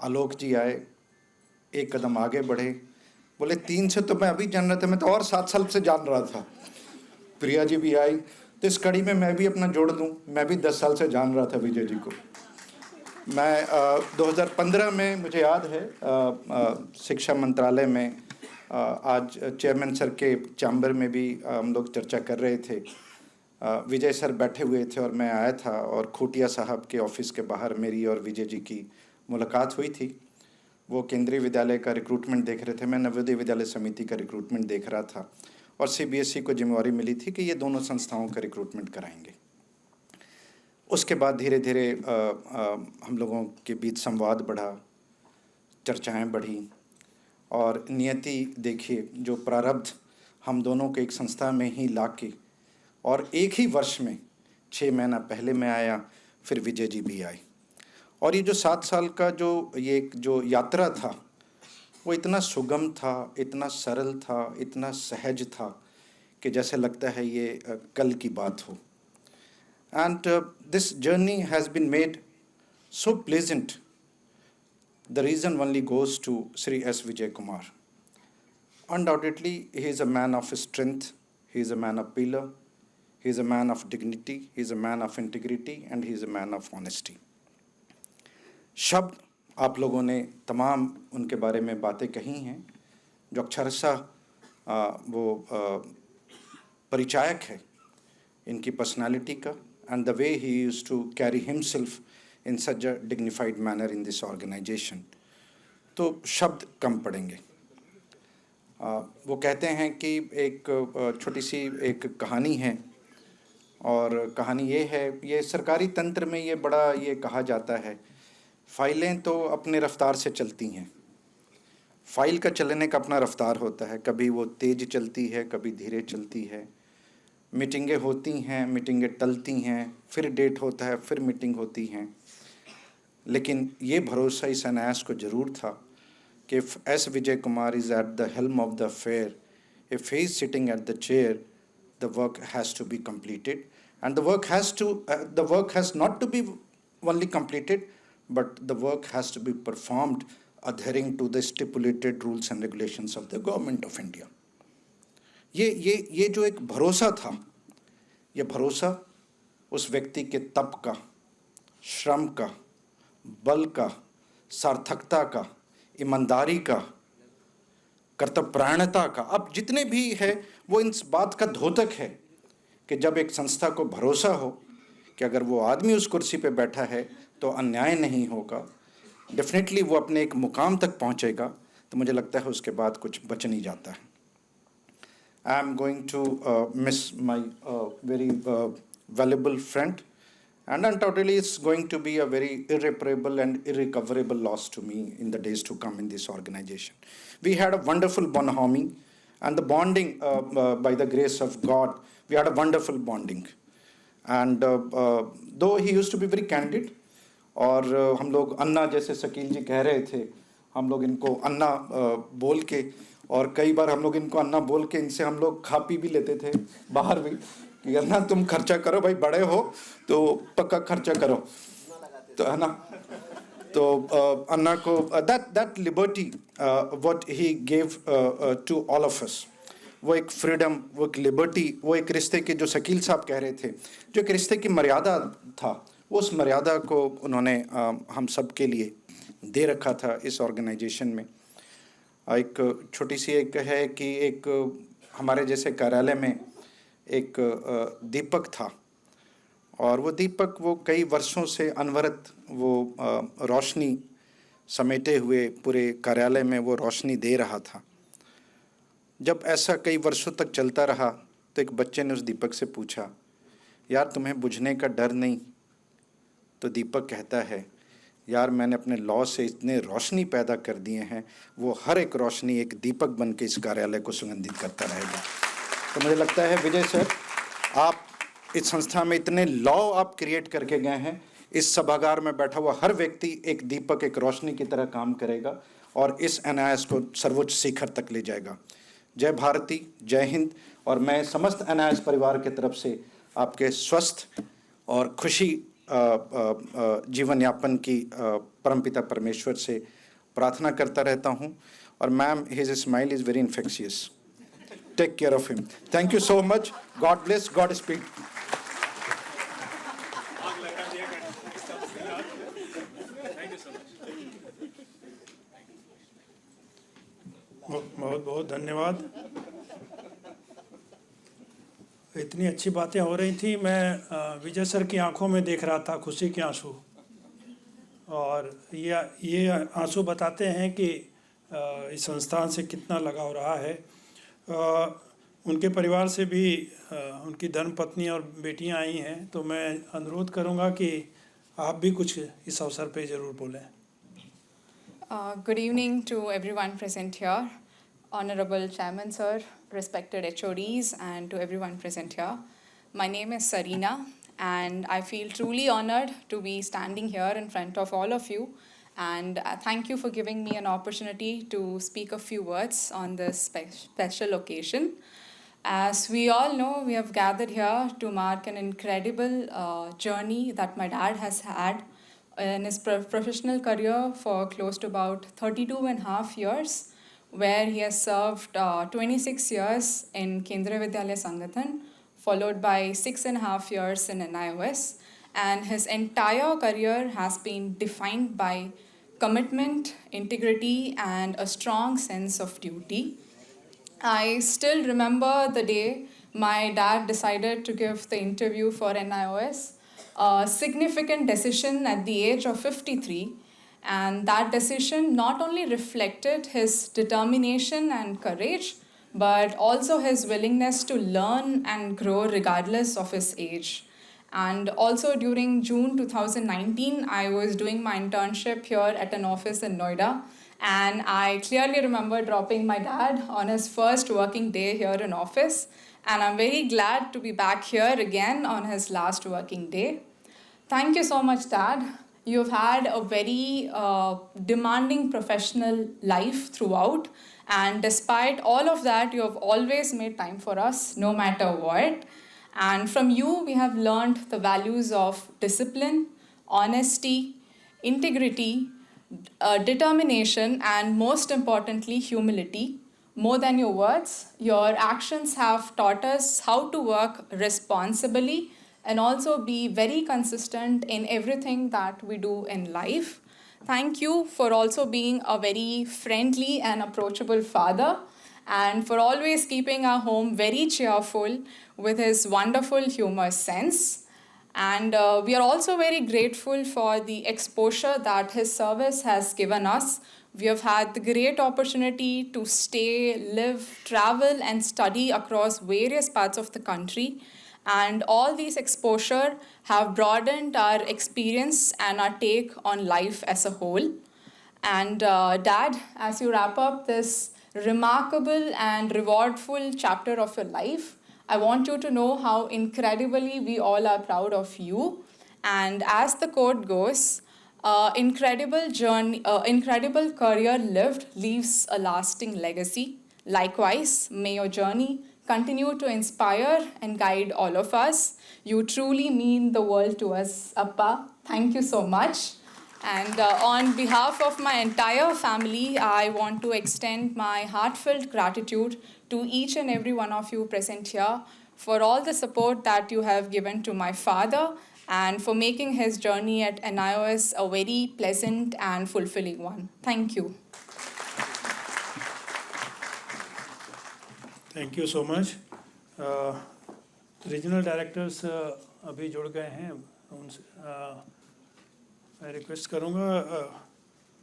आलोक जी आए, एक कदम आगे बढ़े, बोले 3 से तो मैं अभी जान रहा था, मैं तो और 7 साल से जान रहा था। प्रिया जी भी आई, तो इस कड़ी में मैं भी अपना जोड़ दूं, मैं भी 10 साल से जान रहा था विजय जी को। मैं 2015 में मुझे याद है शिक्षा मंत्रालय में आज चेयरमैन सर के चैम्बर में भी हम लोग चर्चा कर रहे थे। विजय सर बैठे हुए थे और मैं आया था और खूटिया साहब के ऑफिस के बाहर मेरी और विजय जी की मुलाकात हुई थी। वो केंद्रीय विद्यालय का रिक्रूटमेंट देख रहे थे, मैं नवोदय विद्यालय समिति का रिक्रूटमेंट देख रहा था और CBSE को जिम्मेवारी मिली थी कि ये दोनों संस्थाओं का रिक्रूटमेंट कराएंगे। उसके बाद धीरे धीरे हम लोगों के बीच संवाद बढ़ा, चर्चाएं बढ़ी और नियति देखिए जो प्रारब्ध हम दोनों के एक संस्था में ही लाके और एक ही वर्ष में 6 महीना पहले मैं आया, फिर विजय जी भी आए और ये जो 7 साल का जो यात्रा था वो इतना सुगम था, इतना सरल था, इतना सहज था कि जैसे लगता है ये कल की बात हो। And this journey has been made so pleasant. The reason only goes to Shri S. Vijay Kumar. Undoubtedly, he is a man of strength, he is a man of pillar, he is a man of dignity, he is a man of integrity and he is a man of honesty. शब्द आप लोगों ने तमाम उनके बारे में बातें कही हैं जो अक्षरशः वो परिचायक है इनकी पर्सनालिटी का and the way he used to carry himself in such a dignified manner in this organisation. तो शब्द कम पड़ेंगे। वो कहते हैं कि एक छोटी सी एक कहानी है और कहानी ये है, ये सरकारी तंत्र में ये बड़ा ये कहा जाता है, फाइलें तो अपने रफ्तार से चलती हैं, फाइल का चलने का अपना रफ्तार होता है, कभी वो तेज़ चलती है, कभी धीरे चलती है। मीटिंगें होती हैं, मीटिंगें टलती हैं, फिर डेट होता है, फिर मीटिंग होती हैं। लेकिन ये भरोसा इस अनायास को ज़रूर था कि if S. Vijay Kumar is at the helm of the affair, if he is sitting at the chair, the work has to be completed, and the work has not to be only completed, but the work has to be performed adhering to the stipulated rules and regulations of the government of India. ये जो एक भरोसा था, ये भरोसा उस व्यक्ति के तप का, श्रम का, बल का, सार्थकता का, ईमानदारी का, कर्तव्यपरायणता का, अब जितने भी है वो इस बात का द्योतक है कि जब एक संस्था को भरोसा हो कि अगर वो आदमी उस कुर्सी पे बैठा है तो अन्याय नहीं होगा, डेफिनेटली वो अपने एक मुकाम तक पहुंचेगा, तो मुझे लगता है उसके बाद कुछ बच नहीं जाता है। I am going to miss my very valuable friend, and undoubtedly it's going to be a very irreparable and irrecoverable loss to me in the days to come in this organization. We had a wonderful bonhomie And the bonding, by the grace of God, we had a wonderful bonding. And though he used to be very candid, और हम लोग अन्ना जैसे शकील जी कह रहे थे, हम लोग इनको अन्ना बोल के, और कई बार हम लोग इनको अन्ना बोल के इनसे हम लोग खा पी भी लेते थे बाहर भी, कि अन्ना तुम खर्चा करो भाई, बड़े हो तो पक्का खर्चा करो, तो है ना. तो अन्ना को that liberty what he gave to all of us, वो एक फ्रीडम, वो एक लिबर्टी, वो एक रिश्ते के, जो शकील साहब कह रहे थे, जो एक रिश्ते की मर्यादा था, वो उस मर्यादा को उन्होंने हम सब के लिए दे रखा था इस ऑर्गेनाइजेशन में. एक छोटी सी एक है कि एक हमारे जैसे कार्यालय में एक दीपक था, और वो दीपक वो कई वर्षों से अनवरत वो रोशनी समेटे हुए पूरे कार्यालय में वो रोशनी दे रहा था. जब ऐसा कई वर्षों तक चलता रहा तो एक बच्चे ने उस दीपक से पूछा, यार तुम्हें बुझने का डर नहीं? तो दीपक कहता है, यार मैंने अपने लॉ से इतने रोशनी पैदा कर दिए हैं, वो हर एक रोशनी एक दीपक बन के इस कार्यालय को सुगंधित करता रहेगा. तो मुझे लगता है विजय सर, आप इस संस्था में इतने लॉ आप क्रिएट करके गए हैं, इस सभागार में बैठा हुआ हर व्यक्ति एक दीपक, एक रोशनी की तरह काम करेगा और इस NIS को सर्वोच्च शिखर तक ले जाएगा. जय भारती, जय हिंद. और मैं समस्त NIS परिवार की तरफ से आपके स्वस्थ और खुशी जीवन यापन की परमपिता परमेश्वर से प्रार्थना करता रहता हूँ. और ma'am, his smile is very infectious. Take care of him. Thank you so much. God bless. Godspeed. बहुत बहुत धन्यवाद. इतनी अच्छी बातें हो रही थी, मैं विजय सर की आंखों में देख रहा था खुशी के आंसू, और ये आंसू बताते हैं कि इस संस्थान से कितना लगाव रहा है. उनके परिवार से भी उनकी धर्मपत्नी और बेटियां आई हैं, तो मैं अनुरोध करूंगा कि आप भी कुछ इस अवसर पे ज़रूर बोलें. Good evening to everyone present here, Honorable Chairman Sir, respected HODs, and to everyone present here. My name is Sarina, and I feel truly honored to be standing here in front of all of you. And thank you for giving me an opportunity to speak a few words on this special occasion. As we all know, we have gathered here to mark an incredible journey that my dad has had in his professional career for close to about 32 and a half years, where he has served 26 years in Kendriya Vidyalaya Sangathan, followed by 6.5 years in NIOS. And his entire career has been defined by commitment, integrity, and a strong sense of duty. I still remember the day my dad decided to give the interview for NIOS, a significant decision at the age of 53. And that decision not only reflected his determination and courage, but also his willingness to learn and grow regardless of his age. And also during June 2019, I was doing my internship here at an office in Noida. And I clearly remember dropping my dad on his first working day here in office. And I'm very glad to be back here again on his last working day. Thank you so much, Dad. You've had a very demanding professional life throughout. And despite all of that, you have always made time for us, no matter what. And from you, we have learned the values of discipline, honesty, integrity, determination, and most importantly, humility. More than your words, your actions have taught us how to work responsibly and also be very consistent in everything that we do in life. Thank you for also being a very friendly and approachable father, and for always keeping our home very cheerful with his wonderful humor sense. And we are also very grateful for the exposure that his service has given us. We have had the great opportunity to stay, live, travel, and study across various parts of the country. And all these exposure have broadened our experience and our take on life as a whole. And Dad, as you wrap up this remarkable and rewardful chapter of your life. I want you to know how incredibly we all are proud of you. And as the quote goes, incredible career lived leaves a lasting legacy. Likewise, may your journey continue to inspire and guide all of us. You truly mean the world to us, Appa. Thank you so much. And on behalf of my entire family, I want to extend my heartfelt gratitude to each and every one of you present here for all the support that you have given to my father and for making his journey at NIOS a very pleasant and fulfilling one. Thank you. Thank you so much. Regional directors अभी जुड़ गए हैं, उनसे मैं request करूंगा.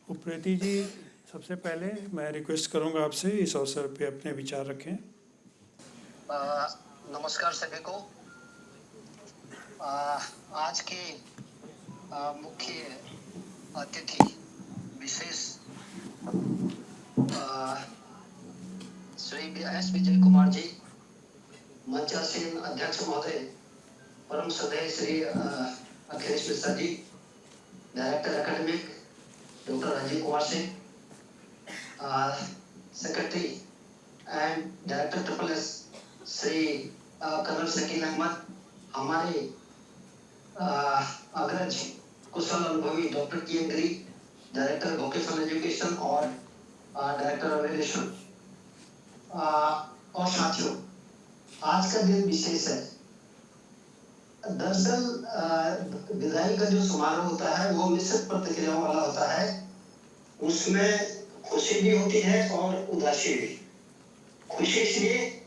उप्रेती जी, सबसे पहले मैं रिक्वेस्ट करूंगा आपसे इस अवसर पे अपने विचार रखें. नमस्कार सभी को. आज के मुख्य अतिथि विशेष श्री एस विजय कुमार जी, मंचासीन अध्यक्ष महोदय, परम श्रद्धेय Shri Akhilesh Mishra ji, director academic doctor Rajiv Kumar Singh, secretary and director triple S Shri colonel Shakeel Ahmad, हमारे अग्रज कुशल अनुभवी doctor K N Giri, director vocational education और डायरेक्टर एवेल्यूशन, और साथियों, आज का दिन विशेष है. दरअसल विदाई का जो समारोह होता है वो मिश्रित प्रतिक्रियाओं वाला होता है. उसमें खुशी भी होती है और उदासी भी. खुशी इसलिए,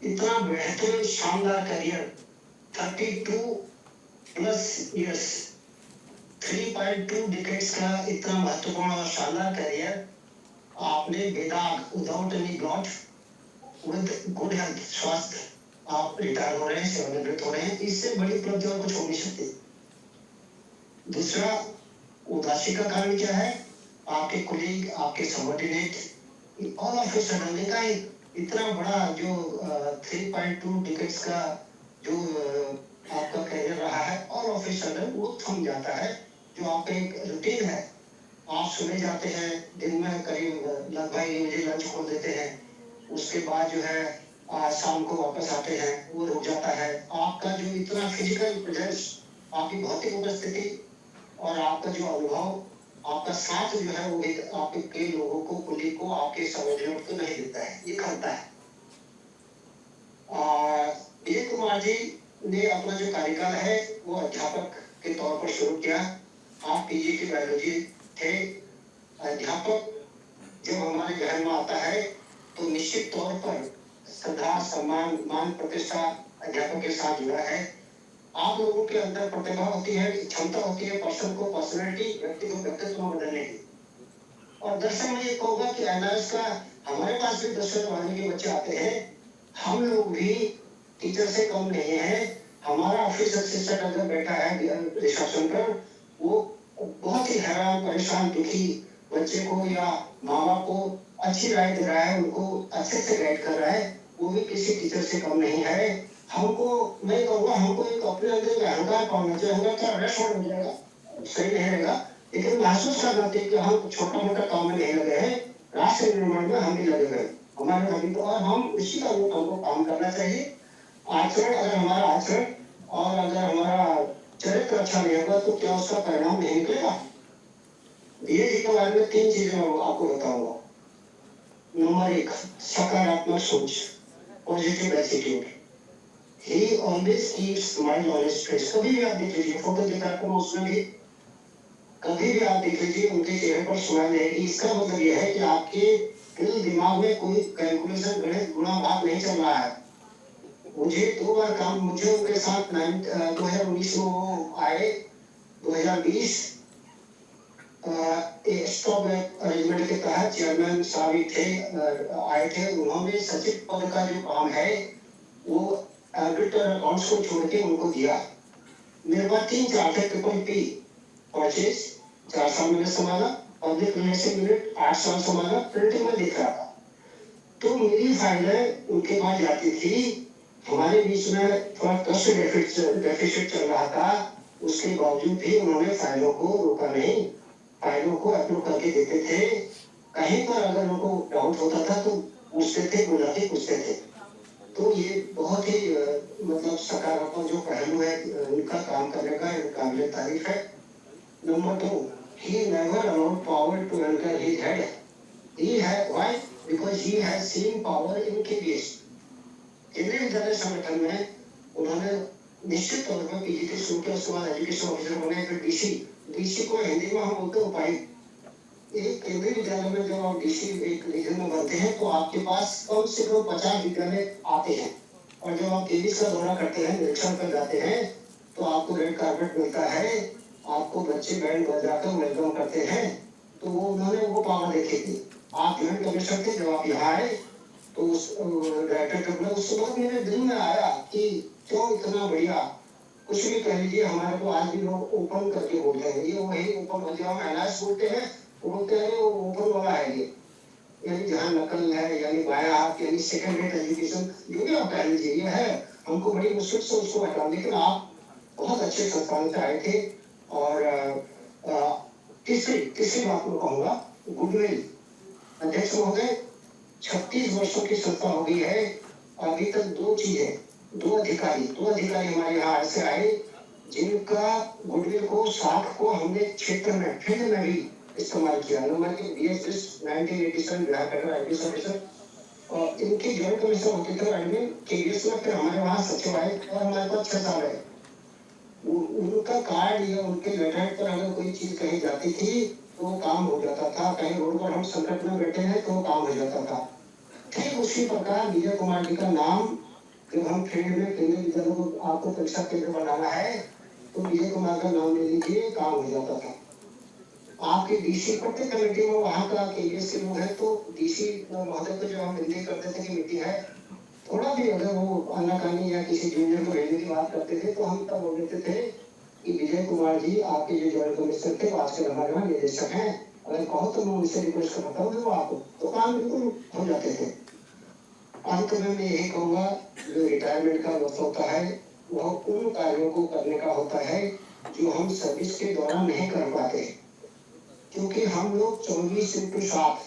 इतना बेहतरीन शानदार करियर, 32+ इयर्स, 3.2 डिकेड्स का इतना महत्वपूर्ण और शानदार करियर आपने बेदाग, without any blot, with good health, स्वास्थ्य, आप रिटायर हो रहे हैं, सेवानिवृत्त हो रहे हैं. इससे बड़ी उपलब्धि और कुछ हो नहीं सकती. दूसरा, उदासी का कारण क्या है? आपके कुलीग, आपके subordinate, all of a sudden का इतना बड़ा जो 3.2 डिकेड्स का जो आपका करियर रहा है, ऑल ऑफ ए सडन वो थम जाता है. जो आपका एक रूटीन है, आप सुबह जाते हैं, दिन में करीब लगभग 1 बजे लंच खोल देते हैं, उसके बाद जो है शाम को वापस आते हैं, वो रुक जाता है. आपका जो इतना फिजिकल प्रेजेंस, आपकी भौतिक उपस्थिति और आपका जो अनुभव, आपका साथ जो है वो आपके लोगों को, कुलीग को, आपके सबऑर्डिनेट को नहीं देता है, ये करता है. विजय कुमार जी ने अपना जो कार्यकाल है वो अध्यापक के तौर पर शुरू किया. आप पीजी की बायोलॉजी थे. अध्यापक जब हमारे जहन में आता है तो निश्चित तौर पर श्रद्धा, सम्मान, मान, प्रतिष्ठा अध्यापक के साथ जुड़ा है. आप लोगों के अंदर प्रतिभा होती है, क्षमता होती है पर्सन को, पर्सनैलिटी, व्यक्ति को व्यक्तित्व में बदलने की. और दरअसल मैं ये कहूँगा कि एनआरएस का हमारे पास भी 10 वाले के बच्चे आते हैं. हम लोग भी टीचर से कम नहीं है. हमारा ऑफिस असिस्टेंट अगर बैठा है रिसेप्शन पर, वो बहुत ही हैरान, परेशान, दुखी बच्चे को या माँ बाप को अच्छी राय दे रहा है, उनको अच्छे से गाइड कर रहा है. वो भी किसी टीचर से कम नहीं है. हमको, मैं कहूँगा, हमको एक अपने अंदर अहंकार पाना चाहिए. अहंकार का रेस्ट हो जाएगा, सही नहीं रहेगा, लेकिन महसूस करना चाहिए कि हम छोटा मोटा काम में नहीं लगे हैं, राष्ट्र निर्माण में हम भी लगे हुए. हमारे अभी तो, और हम उसी का हमको काम करना चाहिए. आचरण, अगर हमारा आचरण और अगर हमारा चरित्र अच्छा नहीं होगा तो क्या उसका परिणाम नहीं निकलेगा? ये जी के बारे में 3 चीजें मैं आपको बताऊंगा. नंबर 1, सकारात्मक सोच, positive attitude. He always keeps smile on his face. कभी भी आप देख लीजिए, फोटो दिखा कर उसमें भी, कभी भी आप देख लीजिए, उनके चेहरे पर स्माइल रहेगी. इसका मतलब यह है कि आपके दिल दिमाग में कोई कैलकुलेशन, गणित, गुणा भाग नहीं चल रहा है. मुझे 2 बार काम, मुझे उनके साथ 2019 में वो आए, 2020 स्टॉप अरेंजमेंट के तहत चेयरमैन साहब थे, आए थे. उन्होंने सचिव पद का जो काम है वो ऑडिटर अकाउंट्स को छोड़ के उनको दिया. मेरे पास 3-4 थे. PPP परचेज 4 साल मैंने संभाला, पब्लिक रिलेशन यूनिट 8 साल संभाला, प्रिंटिंग में दिख रहा था. तो मेरी फाइलें उनके पास जाती थी। हमारे बीच में थोड़ा ट्रस्ट डेफिसिट चल रहा था, उसके बावजूद भी उन्होंने फाइलों को रोका नहीं, फाइलों को अप्रूव करके देते थे। कहीं पर अगर उनको डाउट होता था तो पूछते थे, बुला के पूछते थे। तो ये बहुत ही मतलब सकारात्मक जो पहलू है उनका काम करने का, काबिल तारीफ है। Number 2, he never allowed power to enter his head. He had why? Because he has seen power in KBS. केंद्रीय विद्यालय संगठन में उन्होंने निश्चित तौर पर पीजीटी शुरू किया, उसके बाद एजुकेशन ऑफिसर बने, फिर डीसी को हिंदी में हम बोलते उपायुक्त। एक केंद्रीय विद्यालय में जब आप डीसी एक रीजन में बनते हैं तो आपके पास कम से कम 50 विद्यालय आते हैं, और जब आप केबीएस का दौरा करते हैं, निरीक्षण कर जाते हैं, तो आपको रेड कार्पेट मिलता है, आपको बच्चे बैंड बजाकर वेलकम करते हैं। तो वो उन्होंने वो पावर देखी थी। आप जॉइंट कमिश्नर थे, जब आप यहाँ आए तो उस डायरेक्टर ट्रिब्यूनल उस वक्त मेरे दिल में आया कि क्यों इतना बढ़िया, कुछ भी कह लीजिए, हमारे को आज भी लोग ओपन करके बोलते हैं, ये वही ओपन, जब हम एनालिस बोलते हैं वो बोलते हैं वो ओपन वाला है ये, यानी जहाँ नकल है, यानी बाया हाथ, यानी सेकंड रेट एजुकेशन, जो भी आप कह लीजिए ये है। हमको बड़ी मुश्किल से उसको हटा, लेकिन आप बहुत अच्छे संस्थान से आए थे। और तीसरी बात मैं कहूँगा, गुडविल। अध्यक्ष महोदय, 36 वर्षों की संस्था हो गई है, अभी तक दो अधिकारी हमारे यहाँ ऐसे आए जिनका गुडविल को, साख को हमने क्षेत्र में, फील्ड में भी इस्तेमाल किया। नंबर के BSS 1987 Bihar federal IPS officer, और इनके जॉइंट कमिश्नर होते थे एडमिन केबीएस में, फिर हमारे वहाँ सचिव आए और हमारे पास 6 साल है। उनका कार्ड या उनके लेटर पर अगर कोई चीज कही जाती थी तो काम हो जाता था, कहीं रोड पर हम संकट में बैठे हैं तो काम हो जाता था। ठीक उसी प्रकार विजय कुमार जी का नाम, जब हम फील्ड में केंद्रीय विद्यालय को आपको परीक्षा केंद्र बनाना है तो विजय कुमार का नाम ले लीजिए, काम हो जाता था। आपके डीसी प्रत्येक कमेटी में वहाँ का केबीएस के लोग हैं, तो डीसी महोदय को जब हम हिंदी करते थे कि मीटिंग है, थोड़ा भी अगर वो आनाकानी या किसी जूनियर को भेजने की बात करते थे तो हम तब बोल देते थे कि विजय कुमार जी आपके जो जॉइंट कमिश्नर थे, आजकल हमारे वहाँ निदेशक हैं, अगर कहो तो मैं उनसे रिक्वेस्ट करता हूँ वो आपको, तो काम बिल्कुल हो जाते थे। अंत में मैं यही कहूँगा, जो रिटायरमेंट का वक्त होता है वह उन कार्यों को करने का होता है जो हम सर्विस के दौरान नहीं कर पाते, क्योंकि हम लोग 24/7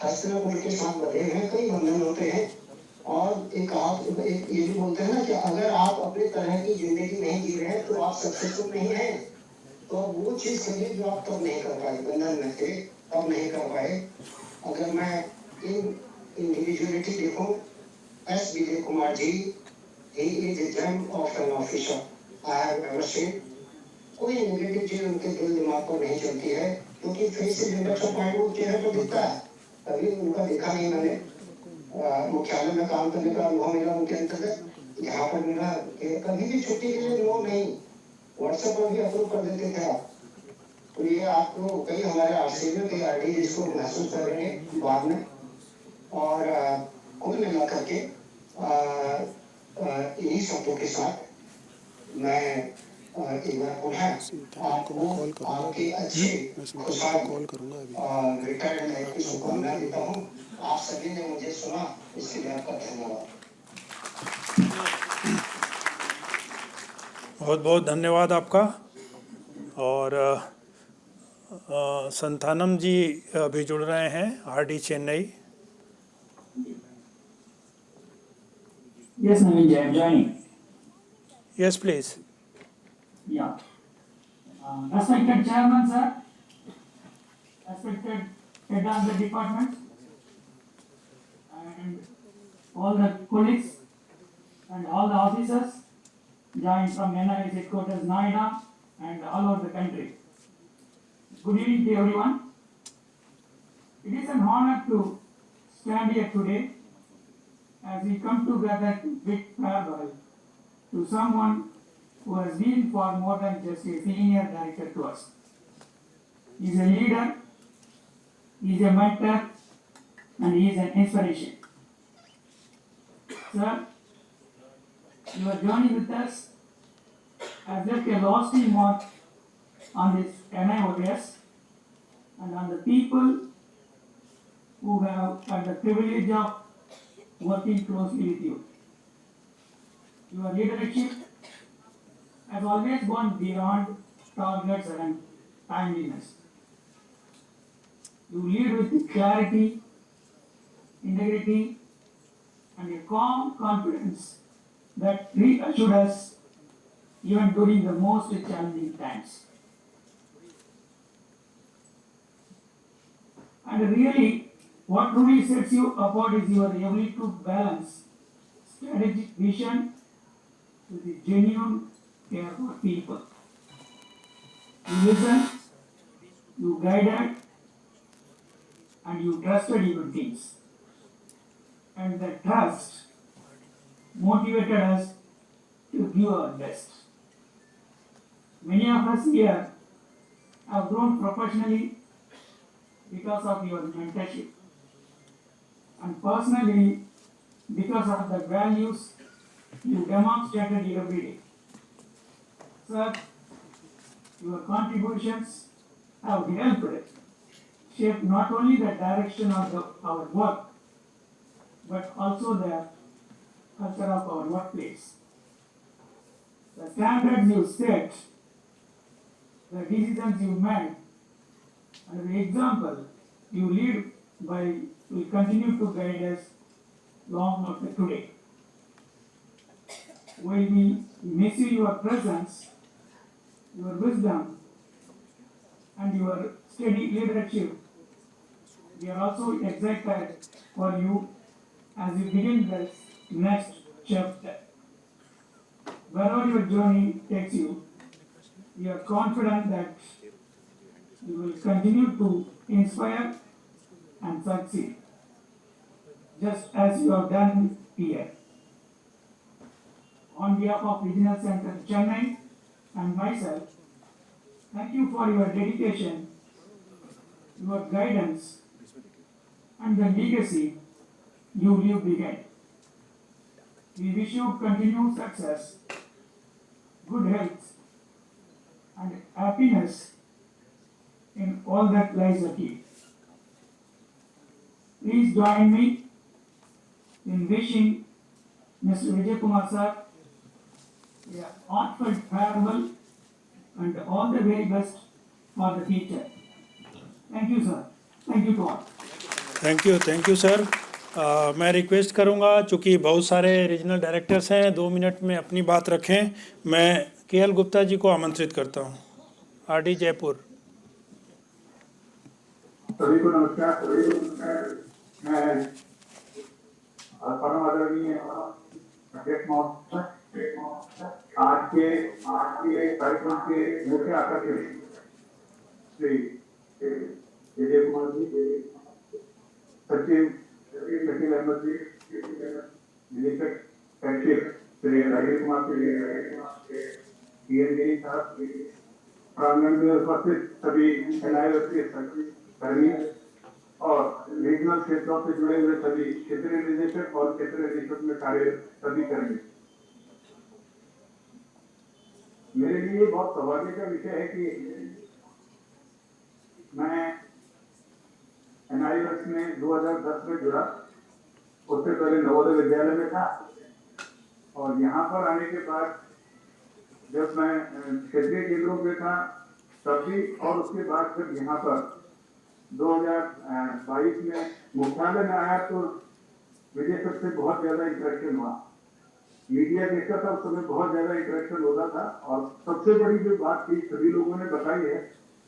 हस्तिनापुर के साथ बधे हैं, कई बंधन होते हैं। और एक ये भी बोलते हैं ना कि अगर आप अपने तरह की जिंदगी नहीं जी रहे हैं तो आप सक्सेसफुल नहीं हैं। तो वो चीज़ करिए जो आप तब नहीं कर पाए, बंधन में थे तब नहीं कर पाए। अगर मैं इंडिविजुअलिटी देखूं, S Vijay Kumar ji, he is a gem of an officer I have ever seen। कोई नेगेटिव चीज उनके दिल दिमाग पर नहीं चलती है, क्योंकि फेस से इंडक्शन पॉइंट वो चेहरे पर दिखता है, कभी उनका देखा नहीं मैंने। मुख्यालय में काम करने का अनुभव मिला उनके अंतर्गत, यहाँ पर मिला कि कभी भी छुट्टी के लिए नो नहीं, व्हाट्सएप पर भी अप्रूव कर देते थे आप। तो ये आपको कई हमारे आरसी में कई आरडी जिसको महसूस करेंगे बाद में। और कुल मिला करके इन्हीं शब्दों के साथ मैं एक बार पुनः आपको आपके अच्छे खुशहाल रिटायर्ड लाइफ की शुभकामनाएं देता हूँ। आप सभी ने मुझे सुना, इसके लिए आपका धन्यवाद। बहुत बहुत धन्यवाद आपका। और संथानम जी अभी जुड़ रहे हैं, RD Chennai. Yes, Naveen ji, I am joining. Yes, please. Yeah. Respected Chairman, sir. Respected Head of the Department. And all the colleagues and all the officers joined from NIS headquarters Noida and all over the country. Good evening to everyone. It is an honor to stand here today as we come together to bid farewell to someone who has been for more than just a senior director to us. He is a leader, he is a mentor, and he is an inspiration. Sir, your journey with us has left a lasting mark on this NIOS and on the people who have had the privilege of working closely with you. Your leadership has always gone beyond targets and timeliness. You lead with clarity, integrity, and a calm confidence that reassured us even during the most challenging times. And really, what truly sets you apart is your ability to balance strategic vision with the genuine care for people. You listened, you guided, and you trusted your teams. And that trust motivated us to give our best. Many of us here have grown professionally because of your mentorship, and personally because of the values you demonstrated every day. Sir, your contributions have helped shape not only the direction of our work, but also the culture of our workplace. The standards you set, the decisions you made, and the example you lead by will continue to guide us long after today. While we miss your presence, your wisdom, and your steady leadership, we are also excited for you as you begin this next chapter. Wherever your journey takes you, we are confident that you will continue to inspire and succeed, just as you have done here. On behalf of Regional Center Chennai and myself, thank you for your dedication, your guidance, and the legacy you leave behind. We wish you continued success, good health, and happiness in all that lies ahead. Please join me in wishing Mr. Vijay Kumar sir a heartfelt farewell and all the very best for the future. Thank you, sir. Thank you to all. Thank you sir. मैं request करूंगा, चूँकि बहुत सारे regional directors हैं, 2 minute में अपनी बात रखें। मैं KL गुप्ता जी को आमंत्रित करता हूं, RD जयपुर। सभी को नमस्कार। मैं परम आदरणीय अध्यक्ष महोदय, आज के कार्यक्रम के मुख्य आकर्षण श्री विजय कुमार जी, सचिव शकील अहमद जी, निदेशक शैक्षिक श्री राजेश कुमार जी, PN साहब, प्रांगण में उपस्थित सभी NIOS के कर्मी और रीजनल क्षेत्रों से जुड़े हुए सभी क्षेत्रीय निदेशक और क्षेत्रीय निदेशक में कार्यरत सभी कर्मी। मेरे लिए बहुत सौभाग्य का विषय है कि मैं NIOS में 2010 में जुड़ा। उससे पहले नवोदय विद्यालय में था और यहाँ पर आने के बाद जब मैं क्षेत्रीय केंद्रों पे था तब भी, और उसके बाद जब यहाँ पर 2022 में मुख्यालय में आया तो विजय सर से बहुत ज्यादा इंटरेक्शन हुआ। मीडिया देखता था, उस समय बहुत ज्यादा इंटरेक्शन होता था और सबसे बड़ी जो बात थी सभी लोगों ने बताई है,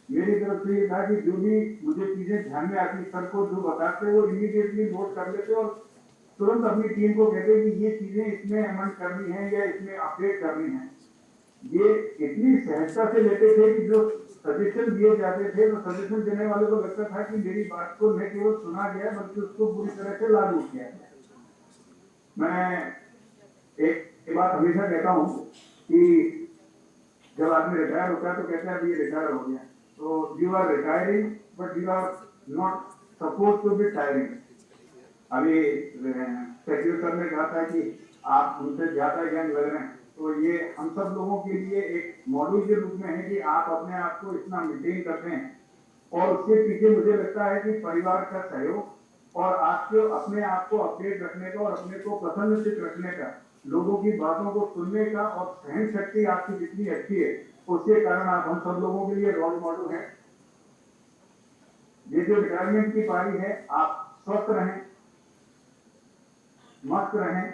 मेरी तरफ से ये था कि जो भी मुझे चीजें ध्यान में आती, सर को जो बताते वो इमीडिएटली नोट कर लेते और तुरंत अपनी टीम को कहते कि ये चीजें इसमें अमेंड करनी है या इसमें अपडेट करनी है। ये इतनी सहजता से लेते थे कि जो सजेशन दिए जाते थे तो सजेशन देने वाले को लगता था कि मेरी बात को न केवल सुना गया बल्कि उसको पूरी तरह से लागू किया गया। मैं एक बात हमेशा कहता हूँ कि जब आदमी रिटायर होता है तो कहते हैं अभी ये रिटायर हो गया, तो you are retiring but you are not suppose to be tiring. अभी सेक्रेटरी सर ने कहा था कि आप उनसे ज्यादा यंग लग रहे हैं, तो ये हम सब लोगों के लिए एक मॉडल के रूप में है कि आप अपने आप को इतना मेंटेन करते हैं। और उसके पीछे मुझे लगता है कि परिवार का सहयोग और आपको अपने आप को अपडेट रखने का और अपने को प्रसन्नचित रखने का, लोगों की बातों को सुनने का और सहन शक्ति आपकी जितनी अच्छी है, उसके कारण आप हम सब लोगों के लिए रोल मॉडल हैं। ये जो रिटायरमेंट की पारी है, आप स्वस्थ रहें, मस्त रहें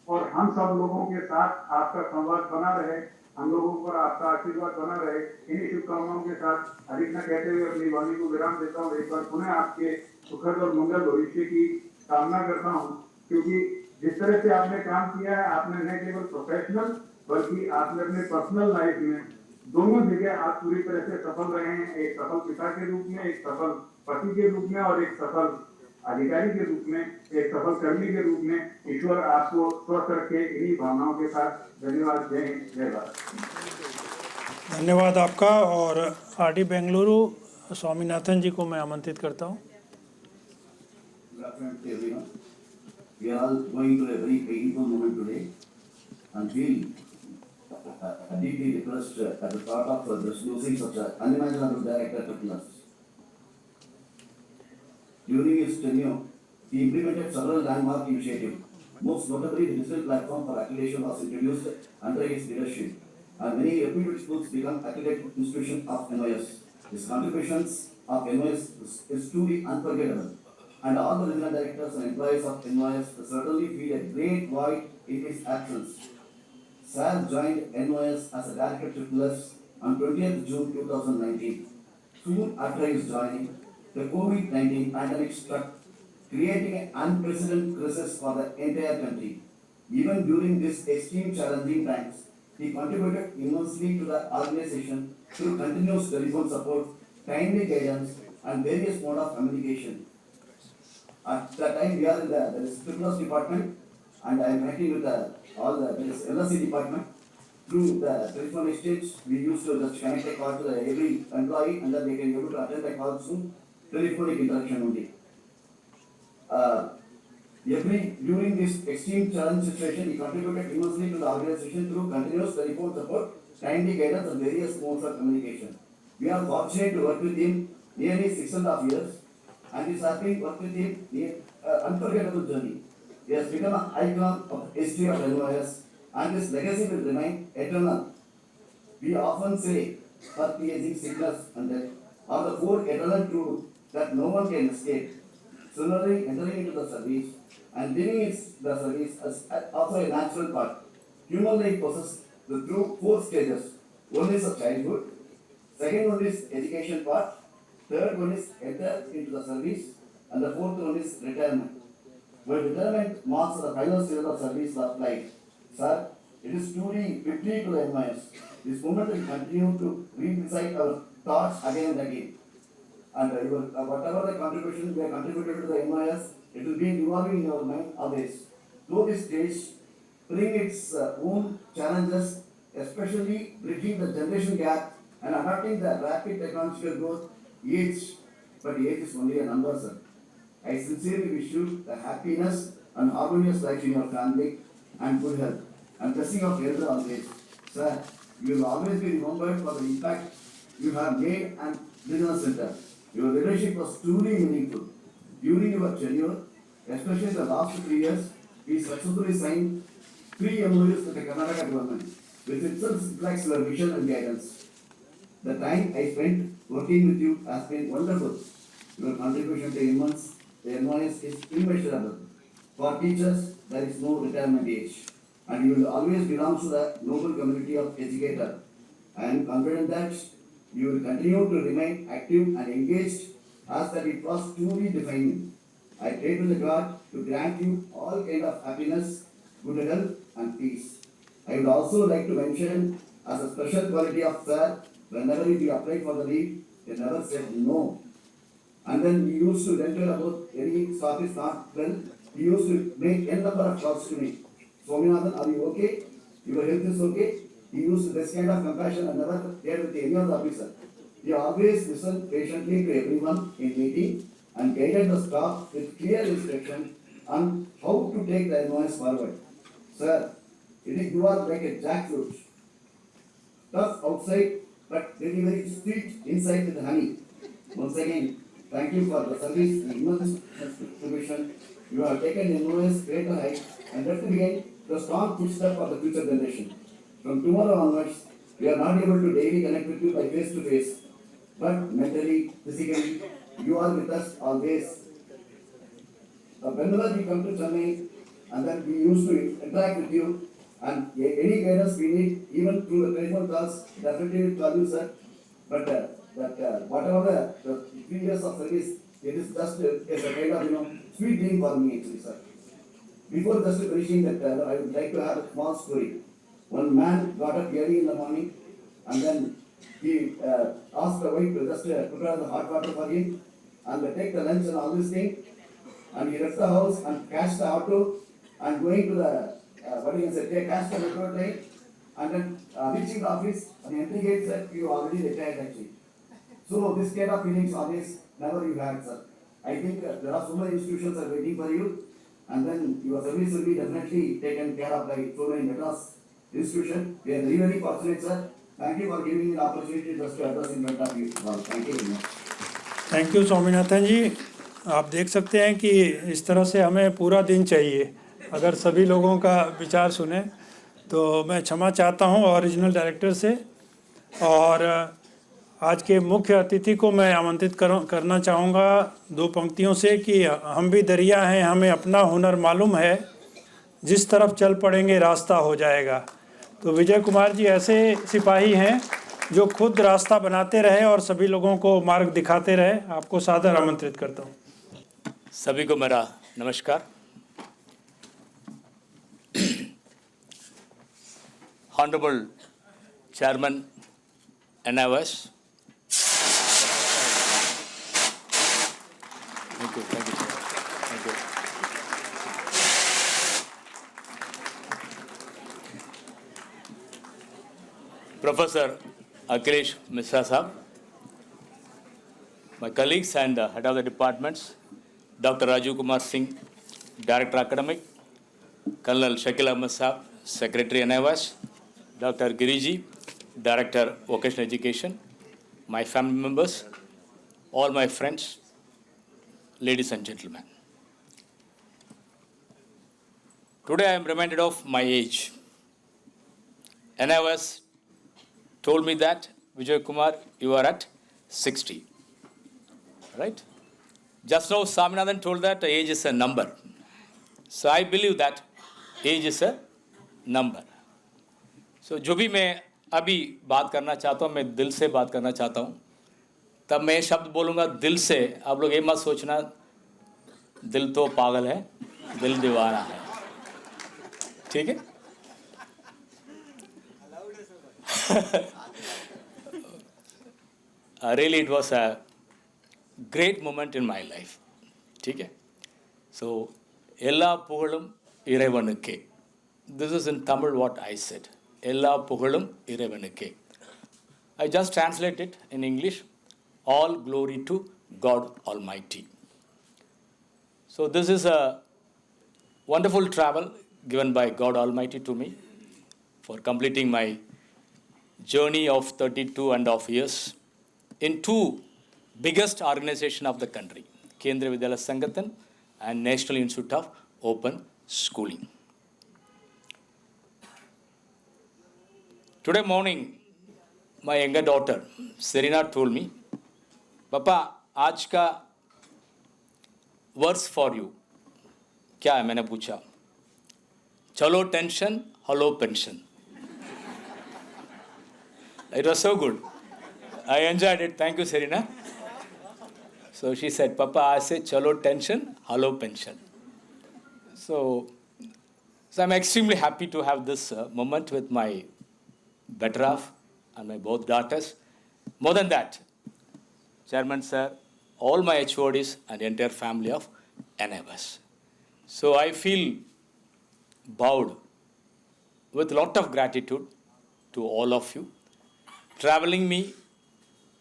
और हम सब लोगों के साथ आपका संवाद बना रहे, हम लोगों पर आपका आशीर्वाद बना रहे। इन्हीं शुभकामनाओं के साथ अधिक न कहते हुए अपनी वाणी को विराम देता हूँ। एक बार पुनः आपके सुखद और मंगल भविष्य की कामना करता हूँ, क्योंकि जिस तरह से आपने काम किया है, आपने न केवल प्रोफेशनल बल्कि आपने अपने पर्सनल लाइफ में दोनों जगह आप पूरी तरह से सफल रहे हैं। एक सफल पिता के रूप में, एक सफल पति के रूप में और एक सफल अधिकारी के रूप में, एक सफल कर्मी के रूप में। ईश्वर आपको स्वस्थ रखे। इन्हीं भावनाओं के साथ धन्यवाद। जय हिंद, जय भारत। धन्यवाद आपका। और आरडी बेंगलुरु स्वामीनाथन जी को मैं आमंत्रित करता हूँ। Good afternoon to everyone. We are all going through a very painful moment today and feel deeply depressed at the thought of losing such an unimaginable director to us. During his tenure, he implemented several landmark initiatives. Most notably, the digital platform for accreditation was introduced under his leadership, and many reputed schools become accredited institutions of NYS. His contributions of NYS is truly unforgettable, and all the regional directors and employees of NYS certainly feel a great void in his absence. Sir joined NYS as a director to us on 20th June 2019. Soon after his joining, the COVID-19 pandemic struck, creating an unprecedented crisis for the entire country. Even during these extreme challenging times, he contributed immensely to the organization through continuous telephone support, timely guidance, and various modes of communication. At that time, we are in the Scribblers department, and I am acting with there is LSC department. Through the telephone exchange, we used to just connect a call to every employee, and then they can be able to attend the call through telephonic interaction only. During this extreme challenge situation, he contributed immensely to the organization through continuous telephone support, timely guidance, and various modes of communication. We are fortunate to work with him nearly 6.5 years, and it's happy to work with him in unforgettable journey. He has become an icon of the history of NYS, and his legacy will remain eternal. We often say, earth aging, sickness, and death are the four eternal truths that no one can escape. Similarly, entering into the service and living the service is also a natural part. Human life possesses the true four stages. One is of childhood, second one is education part, third one is enter into the service, and the fourth one is retirement. When retirement marks the final stage of service of life, sir, it is truly victory to the NYS. This moment will continue to revisit our thoughts again and again. And whatever the contribution we have contributed to the NYS, it will be revolving in our mind always. Though this stage bring its own challenges, especially bridging the generation gap and adapting the rapid technological growth, but age is only a number, sir. I sincerely wish you the happiness and harmonious life in your family and good health and blessing of health always. Sir, you will always be remembered for the impact you have made and business center. Your leadership was truly meaningful. During your tenure, especially the last 3 years, we successfully signed 3 MOUs with the Karnataka government, which itself reflects your vision and guidance. The time I spent working with you has been wonderful. Your contribution to the NYS is immeasurable. For teachers, there is no retirement age, and you will always belong to the noble community of educators. I am confident that you will continue to remain active and engaged as that it was truly defining. I pray to the God to grant you all kind of happiness, good health and peace. I would also like to mention as a special quality of sir, whenever he applied for the leave, he never said no. And then he used to tell about any staff is not well, he used to make n number of calls to me. Swaminathan, are you okay? Your health is okay? He used this kind of compassion and never shared with any other officer. He always listened patiently to everyone in meeting and guided the staff with clear instruction on how to take the NYS forward. Sir, you are like a jackfruit. Tough outside, but very, very sweet inside with honey. Once again, thank you for the service and immense contribution You have taken enormous greater height and left behind the strong footstep of the future generation. From tomorrow onwards, we are not able to daily connect with you by face to face, but mentally, physically, you are with us always. Whenever we come to Chennai, and then we used to interact with you, and any guidance we need, even through the telephone calls, definitely we'll call you, sir. But whatever the 3 years of service, it is just as a kind of, sweet dream for me actually, sir. Before just finishing that, I would like to have a small story. One man got up early in the morning, and then he asked the wife to just prepare the hot water for him, and take the lunch and all this thing, and he left the house and catch the auto, and going to the, catch the metro train, and then reaching the office, and the entry gate said, you already retired actually. So this kind of feelings always never you had, sir. I think there are so many institutions are waiting for you, and then your service will be definitely taken care of by so many Madras institutions. We are really fortunate, sir. Thank you for giving me the opportunity just to address in front of you. Well, thank you very much. Thank you Swaminathan ji. आप देख सकते हैं कि इस तरह से हमें पूरा दिन चाहिए अगर सभी लोगों का विचार सुने। तो मैं क्षमा चाहता हूं ओरिजिनल डायरेक्टर से, और आज के मुख्य अतिथि को मैं आमंत्रित करना चाहूँगा 2 पंक्तियों से कि हम भी दरिया हैं, हमें अपना हुनर मालूम है, जिस तरफ चल पड़ेंगे रास्ता हो जाएगा। तो विजय कुमार जी ऐसे सिपाही हैं जो खुद रास्ता बनाते रहे और सभी लोगों को मार्ग दिखाते रहे। आपको सादर आमंत्रित करता हूँ। सभी को मेरा नमस्कार। Honorable Chairman NIOS, thank you, sir. Thank you. Professor Akhilesh Mishra Sahab, my colleagues and head of the departments, Dr. Raju Kumar Singh, Director Academic, Colonel Shakil Ahmed Sahab, Secretary NIOS, Dr. Giriji, Director Vocational Education, my family members, all my friends, ladies and gentlemen. Today I am reminded of my age. NIOS told me that, Vijay Kumar, you are at 60. Right? Just now Swaminathan told that age is a number. So I believe that age is a number. So जो भी मैं अभी बात करना चाहता हूँ, मैं दिल से बात करना चाहता हूँ। तब मैं शब्द बोलूँगा दिल से। आप लोग ये मत सोचना दिल तो पागल है, दिल दीवाना है। ठीक है? Really, it was a great moment in my life. ठीक है? So எல்லா புகழும் இறைவனுக்கே. This is in Tamil what I said. எல்லா புகழும் இறைவனுக்கே. I just translate it in English. All glory to God Almighty. So this is a wonderful travel given by God Almighty to me for completing my journey of 32.5 years in 2 biggest organizations of the country, Kendriya Vidyalaya Sangathan and National Institute of Open Schooling. Today morning, my younger daughter, Serena, told me, Papa, आज का words for you क्या है? मैंने पूछा, चलो tension, hello pension. It was so good. I enjoyed it. Thank you, Serena. So she said, Papa, I say, chalo tension, hello pension. So I'm extremely happy to have this moment with my better half and my both daughters. More than that, Chairman Sir, all my HODs and the entire family of NIOS. So I feel bowed with a lot of gratitude to all of you, traveling me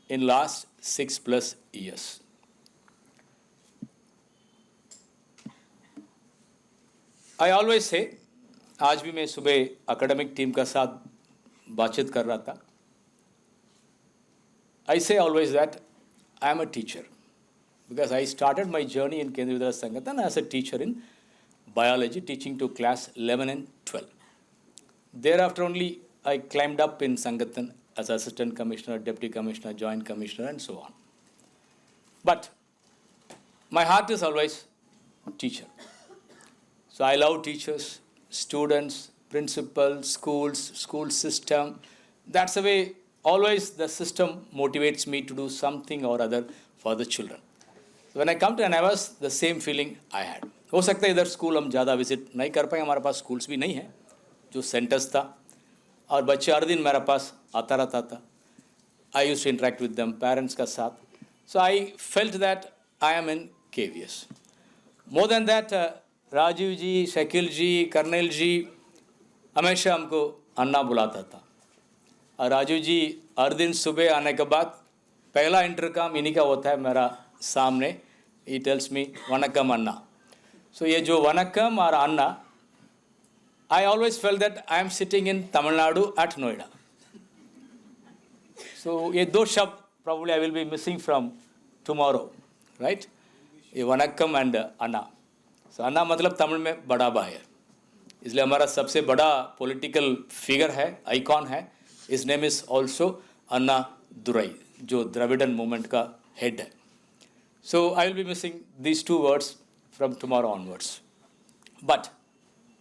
in last 6+ years. I always say, आज भी मैं सुबह academic team का साथ बातचीत कर रहा था. I say always that I am a teacher. because I started my journey in Kendriya Vidyalaya Sangathan as a teacher in biology, teaching to class 11 and 12. Thereafter only I climbed up in Sangathan as assistant commissioner, deputy commissioner, joint commissioner, and so on. But my heart is always teacher. So I love teachers, students, principals, schools, school system. That's the way always the system motivates me to do something or other for the children. So when I come to NIVAS, the same feeling I had. हो सकता है इधर school हम ज़्यादा visit नहीं कर पाए, हमारे पास स्कूल्स भी नहीं हैं जो सेंटर्स था, और बच्चे हर दिन मेरे पास आता रहता था. I used to interact with them, parents का साथ. So I felt that I am in KVS. More than that, Rajiv ji, Shakeel ji, colonel ji हमेशा हमको अन्ना बुलाता था. और राजीव जी हर दिन सुबह आने के बाद पहला इंटरकॉम इन्हीं का होता है मेरा सामने. He tells me Vanakkam Anna. So ये जो वनक्कम और अन्ना, I always felt that I am sitting in Tamil Nadu at Noida. So ये दो शब्द probably I will be missing from tomorrow, right? ये वनक्कम and अन्ना. So अन्ना मतलब तमिल में बड़ा भाई है, इसलिए हमारा सबसे बड़ा पॉलिटिकल फिगर है, आइकॉन है. His name is also अन्ना दुराई, जो द्रविडन मूवमेंट का हेड है. So I will be missing these two words from tomorrow onwards. But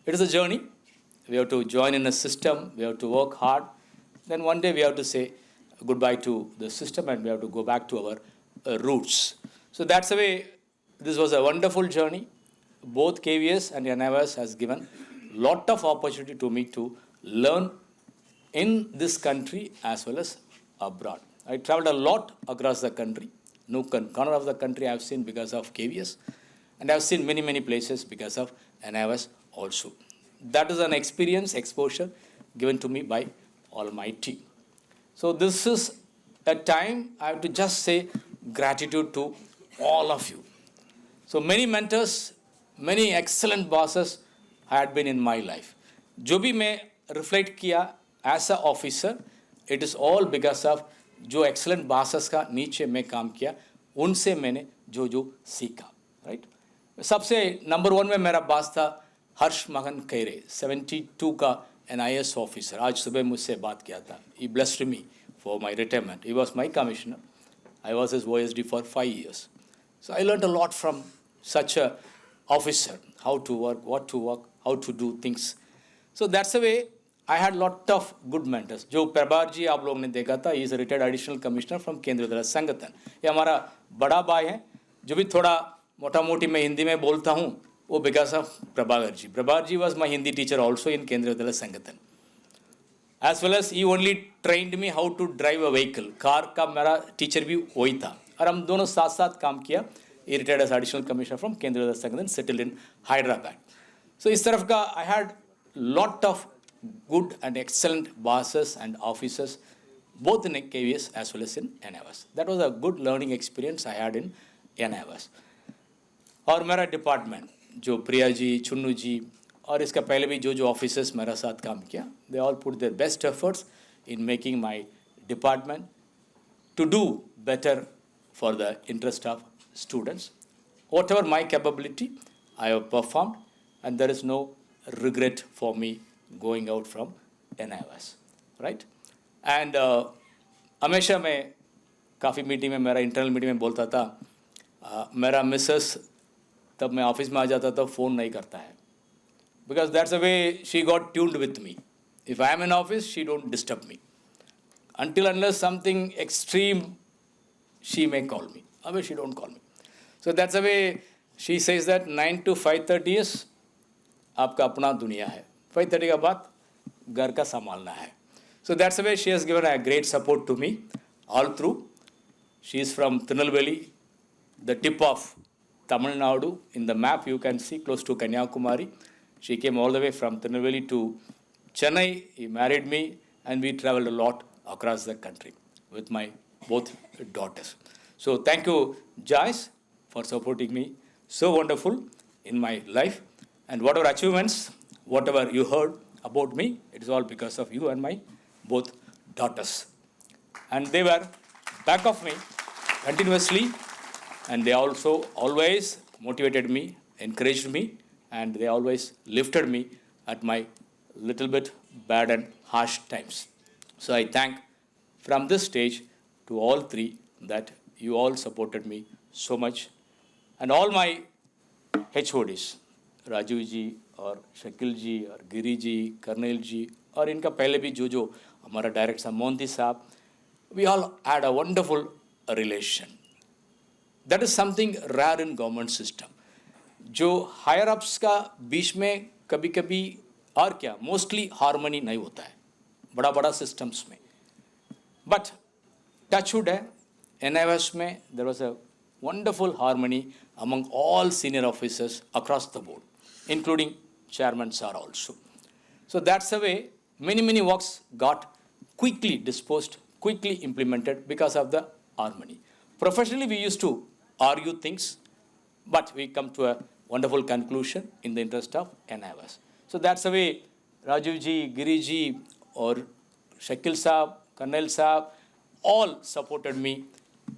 it is a journey. We have to join in a system, we have to work hard. Then one day we have to say goodbye to the system and we have to go back to our roots. So that's the way. This was a wonderful journey. Both KVS and NIVAS has given lot of opportunity to me to learn in this country as well as abroad. I traveled a lot across the country. Nook and corner of the country I have seen because of KVS, and I have seen many, many places because of NIVAS also. That is an experience, exposure given to me by Almighty. So this is a time I have to just say gratitude to all of you. So many mentors, many excellent bosses had been in my life. जो भी मैं reflect किया as a officer, it is all because of जो excellent bosses का नीचे मैं काम किया, उनसे मैंने जो जो सीखा, right? सबसे नंबर 1 में मेरा बॉस था हर्ष मगन खैरे, 72 का NIS ऑफिसर. आज सुबह मुझसे बात किया था. He blessed me for my retirement. He was my commissioner. I was his OSD for 5 years. So I learned a lot from such a officer, how to work, how to do things. So that's the way I had lot of good mentors. जो प्रभार जी आप लोग ने देखा था, he is a retired additional commissioner from केंद्रीय विद्यालय संगठन. ये हमारा बड़ा भाई है, जो भी थोड़ा मोटा मोटी मैं हिंदी में बोलता हूँ, वो because of Prabhakar ji. Prabhakar ji was my Hindi teacher also in Kendriya Vidyalaya Sangathan. As well as he only trained me how to drive a vehicle. Car का मेरा टीचर भी वही था, और हम दोनों साथ साथ काम किया. He retired as additional commissioner from Kendriya Vidyalaya संगठन, सेटल्ड इन हैदराबाद. सो इस तरफ का I had lot of good and excellent bosses and officers, both in KVS as well as in NIVAS. That was a good learning experience I had in NIVAS. और मेरा department जो प्रिया जी, चुन्नू जी और इसका पहले भी जो जो ऑफिसर्स मेरा साथ काम किया, they all put their best efforts in making my department to do better for the interest of students. Whatever my capability, I have performed, and there is no regret for me going out from NIVAS, right? And हमेशा मैं काफ़ी meeting में, मेरा internal meeting में बोलता था, मेरा Mrs तब मैं ऑफिस में आ जाता था फ़ोन नहीं करता है, because that's the way she got tuned with me. If I am in office, she don't disturb me. Until unless something extreme, she may call me. Otherwise, she don't call me. So that's the way she says that 9 to 5:30 is आपका अपना दुनिया है. 5:30 के बाद घर का संभालना है. So that's the way she has given a great support to me all through. She is from Tirunelveli, the tip of Tamil Nadu. In the map you can see close to Kanyakumari. She came all the way from Tirunelveli to Chennai. He married me and we traveled a lot across the country with my both daughters. So thank you, Joyce, for supporting me so wonderful in my life. And whatever achievements, whatever you heard about me, it is all because of you and my both daughters. And they were back of me continuously. and they also always motivated me, encouraged me, and they always lifted me at my little bit bad and harsh times. So I thank from this stage to all three that you all supported me so much, and all my HODs, Rajiv जी और शकील जी और Giri ji, colonel जी और इनका पहले भी जो हमारा director साहब मोहंती साहब, we all had a wonderful relation. That is something rare in government system. जो हायर अप्स का बीच में कभी कभी और क्या मोस्टली हार्मनी नहीं होता है बड़ा बड़ा सिस्टम्स में, बट टचवुड है NIOS में there was a wonderful harmony among all senior officers across the board, including chairman sir also. So that's the way many works got quickly disposed, quickly implemented because of the harmony. Professionally, we used to argue things, but we come to a wonderful conclusion in the interest of NIOS. So that's the way Rajiv ji, Giri ji, or Shakil Saab, Karnal Saab, all supported me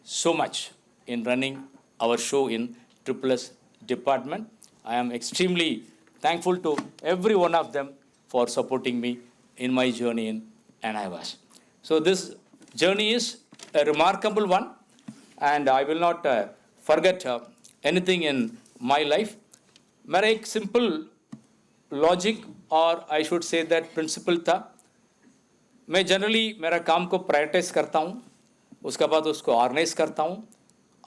so much in running our show in SSS department. I am extremely thankful to every one of them for supporting me in my journey in NIOS. So this journey is a remarkable one, and I will not forget anything in my life. मेरा एक simple logic और I should say that principle था. मैं generally मेरा काम को prioritize करता हूँ, उसके बाद उसको ऑर्गेनाइज करता हूँ,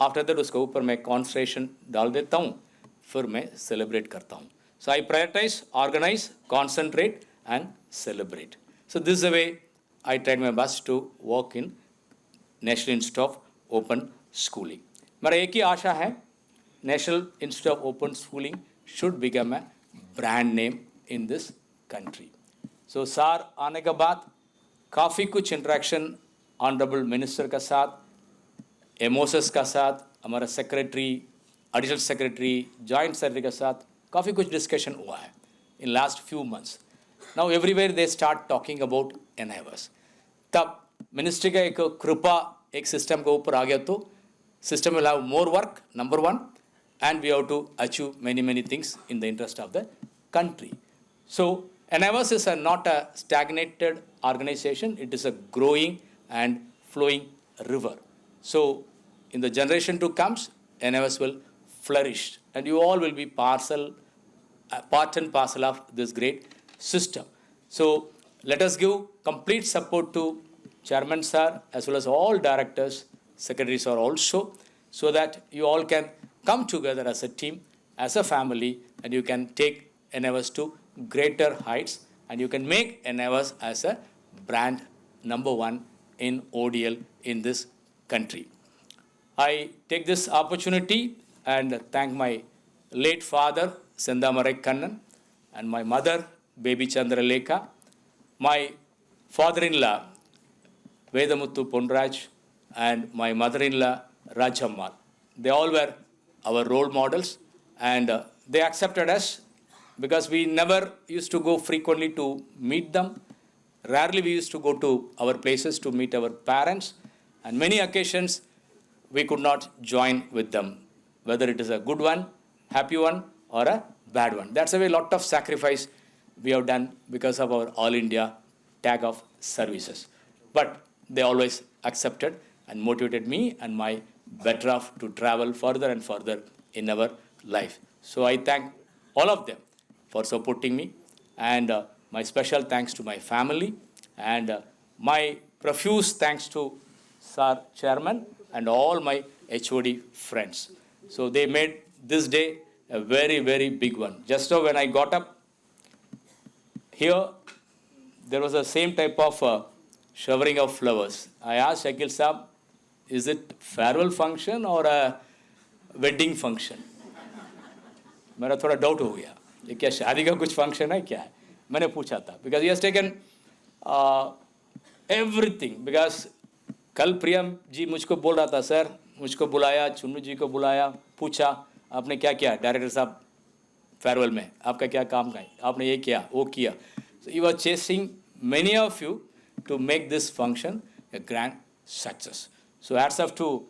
आफ्टर दैट उसके ऊपर मैं कॉन्सेंट्रेशन डाल देता हूँ, फिर मैं सेलिब्रेट करता हूँ. So I prioritize, organize, concentrate and celebrate. So this the way I tried my best to work in National Institute of Open Schooling. मेरा एक ही आशा है, National Institute of Open Schooling should become a brand name in this country. So sir आने के बाद काफ़ी कुछ इंटरेक्शन ऑनरेबल मिनिस्टर का साथ, एमओएस का साथ, हमारा secretary, additional secretary, joint secretary के साथ काफ़ी कुछ डिस्कशन हुआ है in last few months. Now everywhere they start talking about NIOS. तब मिनिस्ट्री का एक कृपा एक सिस्टम के ऊपर आ गया, तो system will have more work, number one, and we have to achieve many things in the interest of the country. So NIOS is not a stagnated organization, it is a growing and flowing river. So in the generation to comes, NIOS will flourish, and you all will be part and parcel of this great system. So let us give complete support to Chairman Sir as well as all directors, secretaries are also, so that you all can come together as a team, as a family, and you can take NIOS to greater heights, and you can make NIOS as a brand number one in ODL in this country. I take this opportunity and thank my late father, Sendamarai Kannan, and my mother, Baby Chandralekha, my father-in-law, Vedamuthu Ponraj, and my mother-in-law, Rajammal. They all were our role models, and they accepted us because we never used to go frequently to meet them. Rarely we used to go to our places to meet our parents, and many occasions we could not join with them, whether it is a good one, happy one, or a bad one. That's a way lot of sacrifice we have done because of our All India tag of services. But they always accepted and motivated me and my better off to travel further and further in our life. So I thank all of them for supporting me, and my special thanks to my family, and my profuse thanks to Sir Chairman and all my HOD friends. So they made this day a very, very big one. Just so when I got up here, there was the same type of showering of flowers. I asked Shakil Saab, is it farewell function or a wedding function? मेरा थोड़ा doubt हो गया, ये क्या शादी का कुछ function है क्या है, मैंने पूछा था, because he has taken everything. Because कल प्रियम जी मुझको बोल रहा था, सर मुझको बुलाया, चुन्नू जी को बुलाया, पूछा आपने क्या किया डायरेक्टर साहब फेयरवेल में, आपका क्या काम है, आपने ये किया वो किया. So he was chasing many of you to make this function a grand success. So hats off to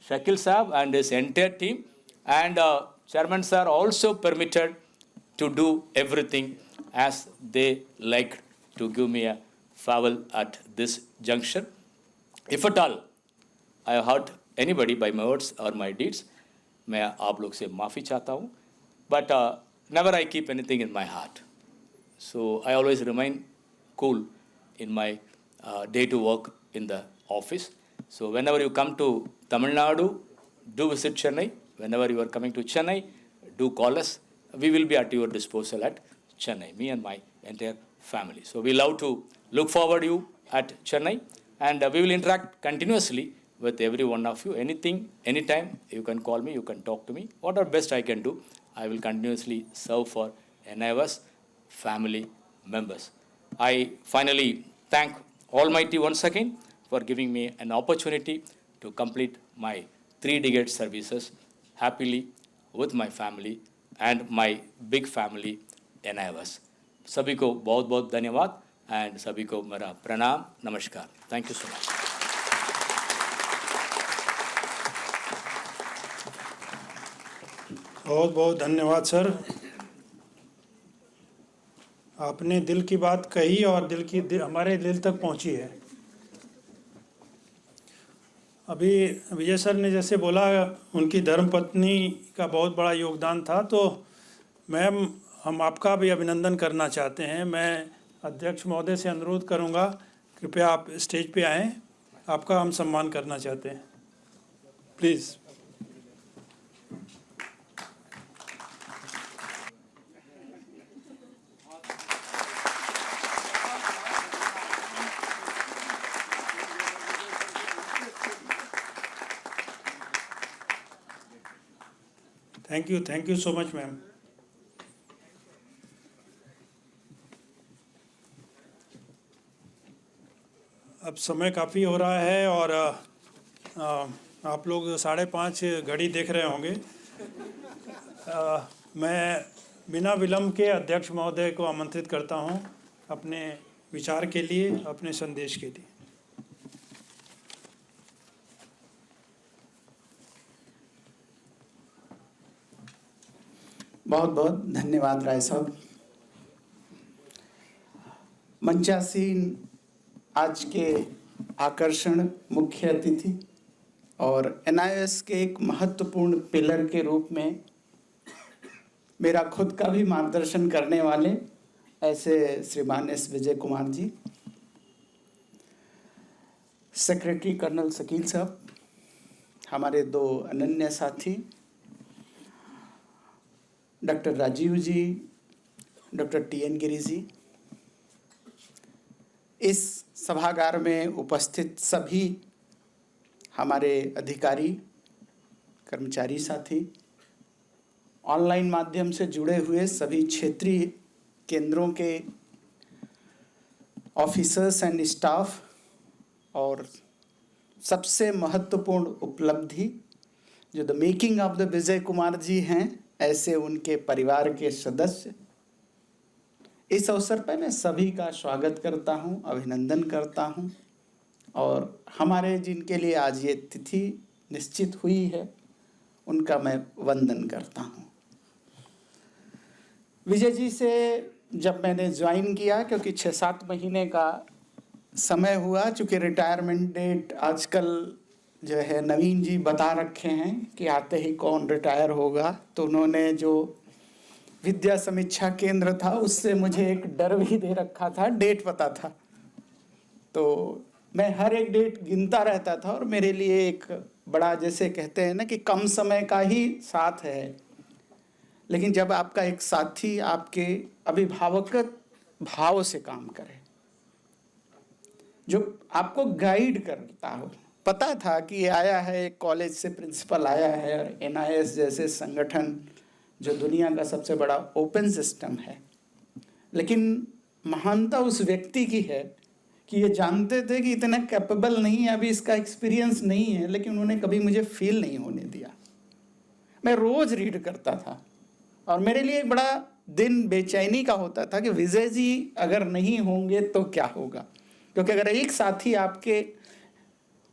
Shakil Saab and his entire team, and Chairman Sir also permitted to do everything as they like to give me a favor at this juncture. If at all I have hurt anybody by my words or my deeds, मैं आप लोग से माफ़ी चाहता हूँ, but never I keep anything in my heart. So I always remain cool in my day to work in the office. So whenever you come to Tamil Nadu, do visit Chennai. Whenever you are coming to Chennai, do call us. We will be at your disposal at Chennai, me and my entire family. So we love to look forward you at Chennai, and we will interact continuously with every one of you. Anything, anytime, you can call me, you can talk to me. Whatever best I can do, I will continuously serve for NIOS family members. I finally thank Almighty once again for giving me an opportunity to complete my 3 decade services happily with my family and my big family NIOS. सभी को बहुत बहुत धन्यवाद and सभी को मेरा प्रणाम नमस्कार. Thank you so much. बहुत बहुत धन्यवाद सर. आपने दिल की बात कही और हमारे दिल तक पहुंची है. अभी विजय सर ने जैसे बोला उनकी धर्मपत्नी का बहुत बड़ा योगदान था, तो मैम हम आपका भी अभिनंदन करना चाहते हैं. मैं अध्यक्ष महोदय से अनुरोध करूंगा, कृपया आप स्टेज पे आएं, आपका हम सम्मान करना चाहते हैं. Please. Thank you so much ma'am. अब समय काफ़ी हो रहा है और आप लोग 5:30 घड़ी देख रहे होंगे. मैं बिना विलंब के अध्यक्ष महोदय को आमंत्रित करता हूं अपने विचार के लिए, अपने संदेश के लिए. बहुत बहुत धन्यवाद राय साहब. मंचासीन आज के आकर्षण मुख्य अतिथि और NIOS के एक महत्वपूर्ण पिलर के रूप में मेरा खुद का भी मार्गदर्शन करने वाले ऐसे श्रीमान S. विजय कुमार जी, सेक्रेटरी कर्नल शकील साहब, हमारे 2 अनन्य साथी डॉक्टर राजीव जी, डॉक्टर TN गिरी जी, इस सभागार में उपस्थित सभी हमारे अधिकारी, कर्मचारी साथी, ऑनलाइन माध्यम से जुड़े हुए सभी क्षेत्रीय केंद्रों के ऑफिसर्स एंड स्टाफ, और सबसे महत्वपूर्ण उपलब्धि जो द मेकिंग ऑफ द विजय कुमार जी हैं, ऐसे उनके परिवार के सदस्य. इस अवसर पर मैं सभी का स्वागत करता हूं, अभिनंदन करता हूं, और हमारे जिनके लिए आज ये तिथि निश्चित हुई है उनका मैं वंदन करता हूं. विजय जी से जब मैंने ज्वाइन किया, क्योंकि 6-7 महीने का समय हुआ, चूँकि रिटायरमेंट डेट आजकल जो है नवीन जी बता रखे हैं कि आते ही कौन रिटायर होगा, तो उन्होंने जो विद्या समीक्षा केंद्र था उससे मुझे एक डर भी दे रखा था, डेट पता था, तो मैं हर एक डेट गिनता रहता था और मेरे लिए एक बड़ा, जैसे कहते हैं ना कि कम समय का ही साथ है, लेकिन जब आपका एक साथी आपके अभिभावक भाव से काम करे, जो आपको गाइड करता हो. पता था कि आया है एक कॉलेज से प्रिंसिपल आया है, और NIOS जैसे संगठन जो दुनिया का सबसे बड़ा ओपन सिस्टम है, लेकिन महानता उस व्यक्ति की है कि ये जानते थे कि इतना कैपेबल नहीं है, अभी इसका एक्सपीरियंस नहीं है, लेकिन उन्होंने कभी मुझे फील नहीं होने दिया. मैं रोज़ रीड करता था और मेरे लिए एक बड़ा दिन बेचैनी का होता था कि विजय जी अगर नहीं होंगे तो क्या होगा, क्योंकि अगर एक साथी आपके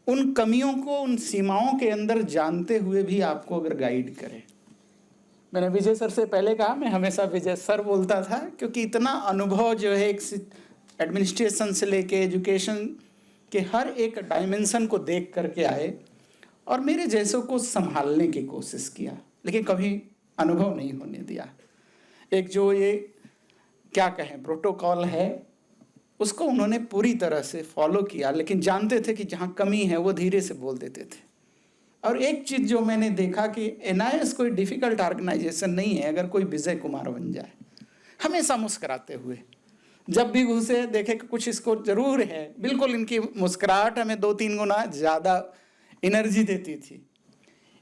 उन कमियों को उन सीमाओं के अंदर जानते हुए भी आपको अगर गाइड करे। मैंने विजय सर से पहले कहा, मैं हमेशा विजय सर बोलता था, क्योंकि इतना अनुभव जो है एक एडमिनिस्ट्रेशन से लेके एजुकेशन के हर एक डायमेंशन को देख करके आए और मेरे जैसों को संभालने की कोशिश किया, लेकिन कभी अनुभव नहीं होने दिया। एक जो ये क्या कहें प्रोटोकॉल है उसको उन्होंने पूरी तरह से फॉलो किया, लेकिन जानते थे कि जहाँ कमी है वो धीरे से बोल देते थे। और एक चीज़ जो मैंने देखा कि NIS कोई डिफ़िकल्ट ऑर्गेनाइजेशन नहीं है। अगर कोई विजय कुमार बन जाए, हमेशा मुस्कुराते हुए, जब भी घुसे देखे कि कुछ इसको ज़रूर है, बिल्कुल इनकी मुस्कुराहट हमें 2-3 गुना ज़्यादा एनर्जी देती थी।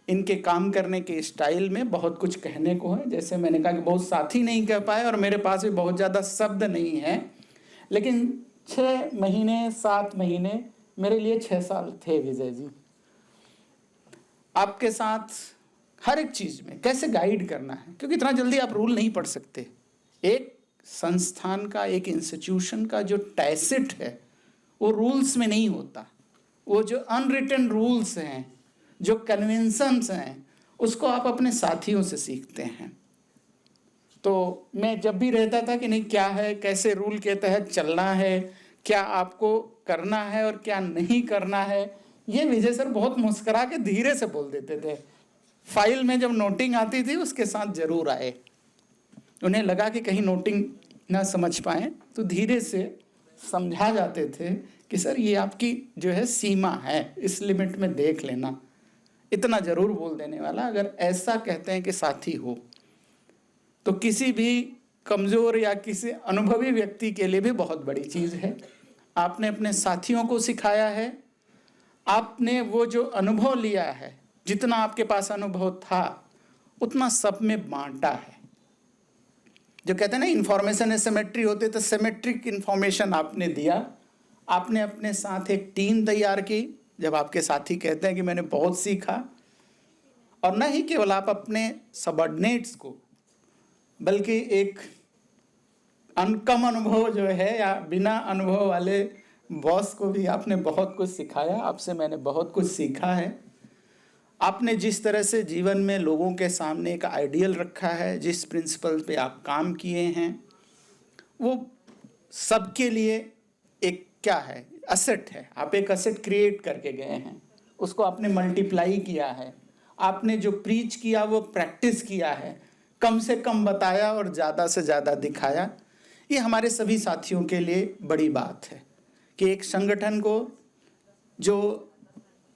इनके काम करने के स्टाइल में बहुत कुछ कहने को है। जैसे मैंने कहा कि बहुत साथी नहीं कह पाए और मेरे पास भी बहुत ज़्यादा शब्द नहीं है, लेकिन 6 महीने 7 महीने मेरे लिए 6 साल थे विजय जी। आपके साथ हर एक चीज़ में कैसे गाइड करना है, क्योंकि इतना जल्दी आप रूल नहीं पढ़ सकते। एक संस्थान का, एक इंस्टीट्यूशन का जो टैसिट है वो रूल्स में नहीं होता। वो जो अनरिटन रूल्स हैं, जो कन्वेंशंस हैं, उसको आप अपने साथियों से सीखते हैं। तो मैं जब भी रहता था कि नहीं क्या है, कैसे रूल के तहत चलना है, क्या आपको करना है और क्या नहीं करना है, ये विजय सर बहुत मुस्करा के धीरे से बोल देते थे। फाइल में जब नोटिंग आती थी उसके साथ जरूर आए। उन्हें लगा कि कहीं नोटिंग ना समझ पाए तो धीरे से समझा जाते थे कि सर ये आपकी जो है सीमा है, इस लिमिट में देख लेना। इतना जरूर बोल देने वाला अगर ऐसा कहते हैं कि साथी हो, तो किसी भी कमज़ोर या किसी अनुभवी व्यक्ति के लिए भी बहुत बड़ी चीज़ है। आपने अपने साथियों को सिखाया है, आपने वो जो अनुभव लिया है, जितना आपके पास अनुभव था उतना सब में बांटा है। जो कहते हैं ना इन्फॉर्मेशन एसिमेट्री होती है, तो सिमेट्रिक इन्फॉर्मेशन आपने दिया। आपने अपने साथ एक टीम तैयार की। जब आपके साथी कहते हैं कि मैंने बहुत सीखा, और न ही केवल आप अपने सबऑर्डिनेट्स को, बल्कि एक कम अनुभव जो है या बिना अनुभव वाले बॉस को भी आपने बहुत कुछ सिखाया। आपसे मैंने बहुत कुछ सीखा है। आपने जिस तरह से जीवन में लोगों के सामने एक आइडियल रखा है, जिस प्रिंसिपल पे आप काम किए हैं, वो सबके लिए एक क्या है, असेट है। आप एक असेट क्रिएट करके गए हैं, उसको आपने मल्टीप्लाई किया है। आपने जो प्रीच किया वो प्रैक्टिस किया है, कम से कम बताया और ज़्यादा से ज़्यादा दिखाया। ये हमारे सभी साथियों के लिए बड़ी बात है कि एक संगठन को जो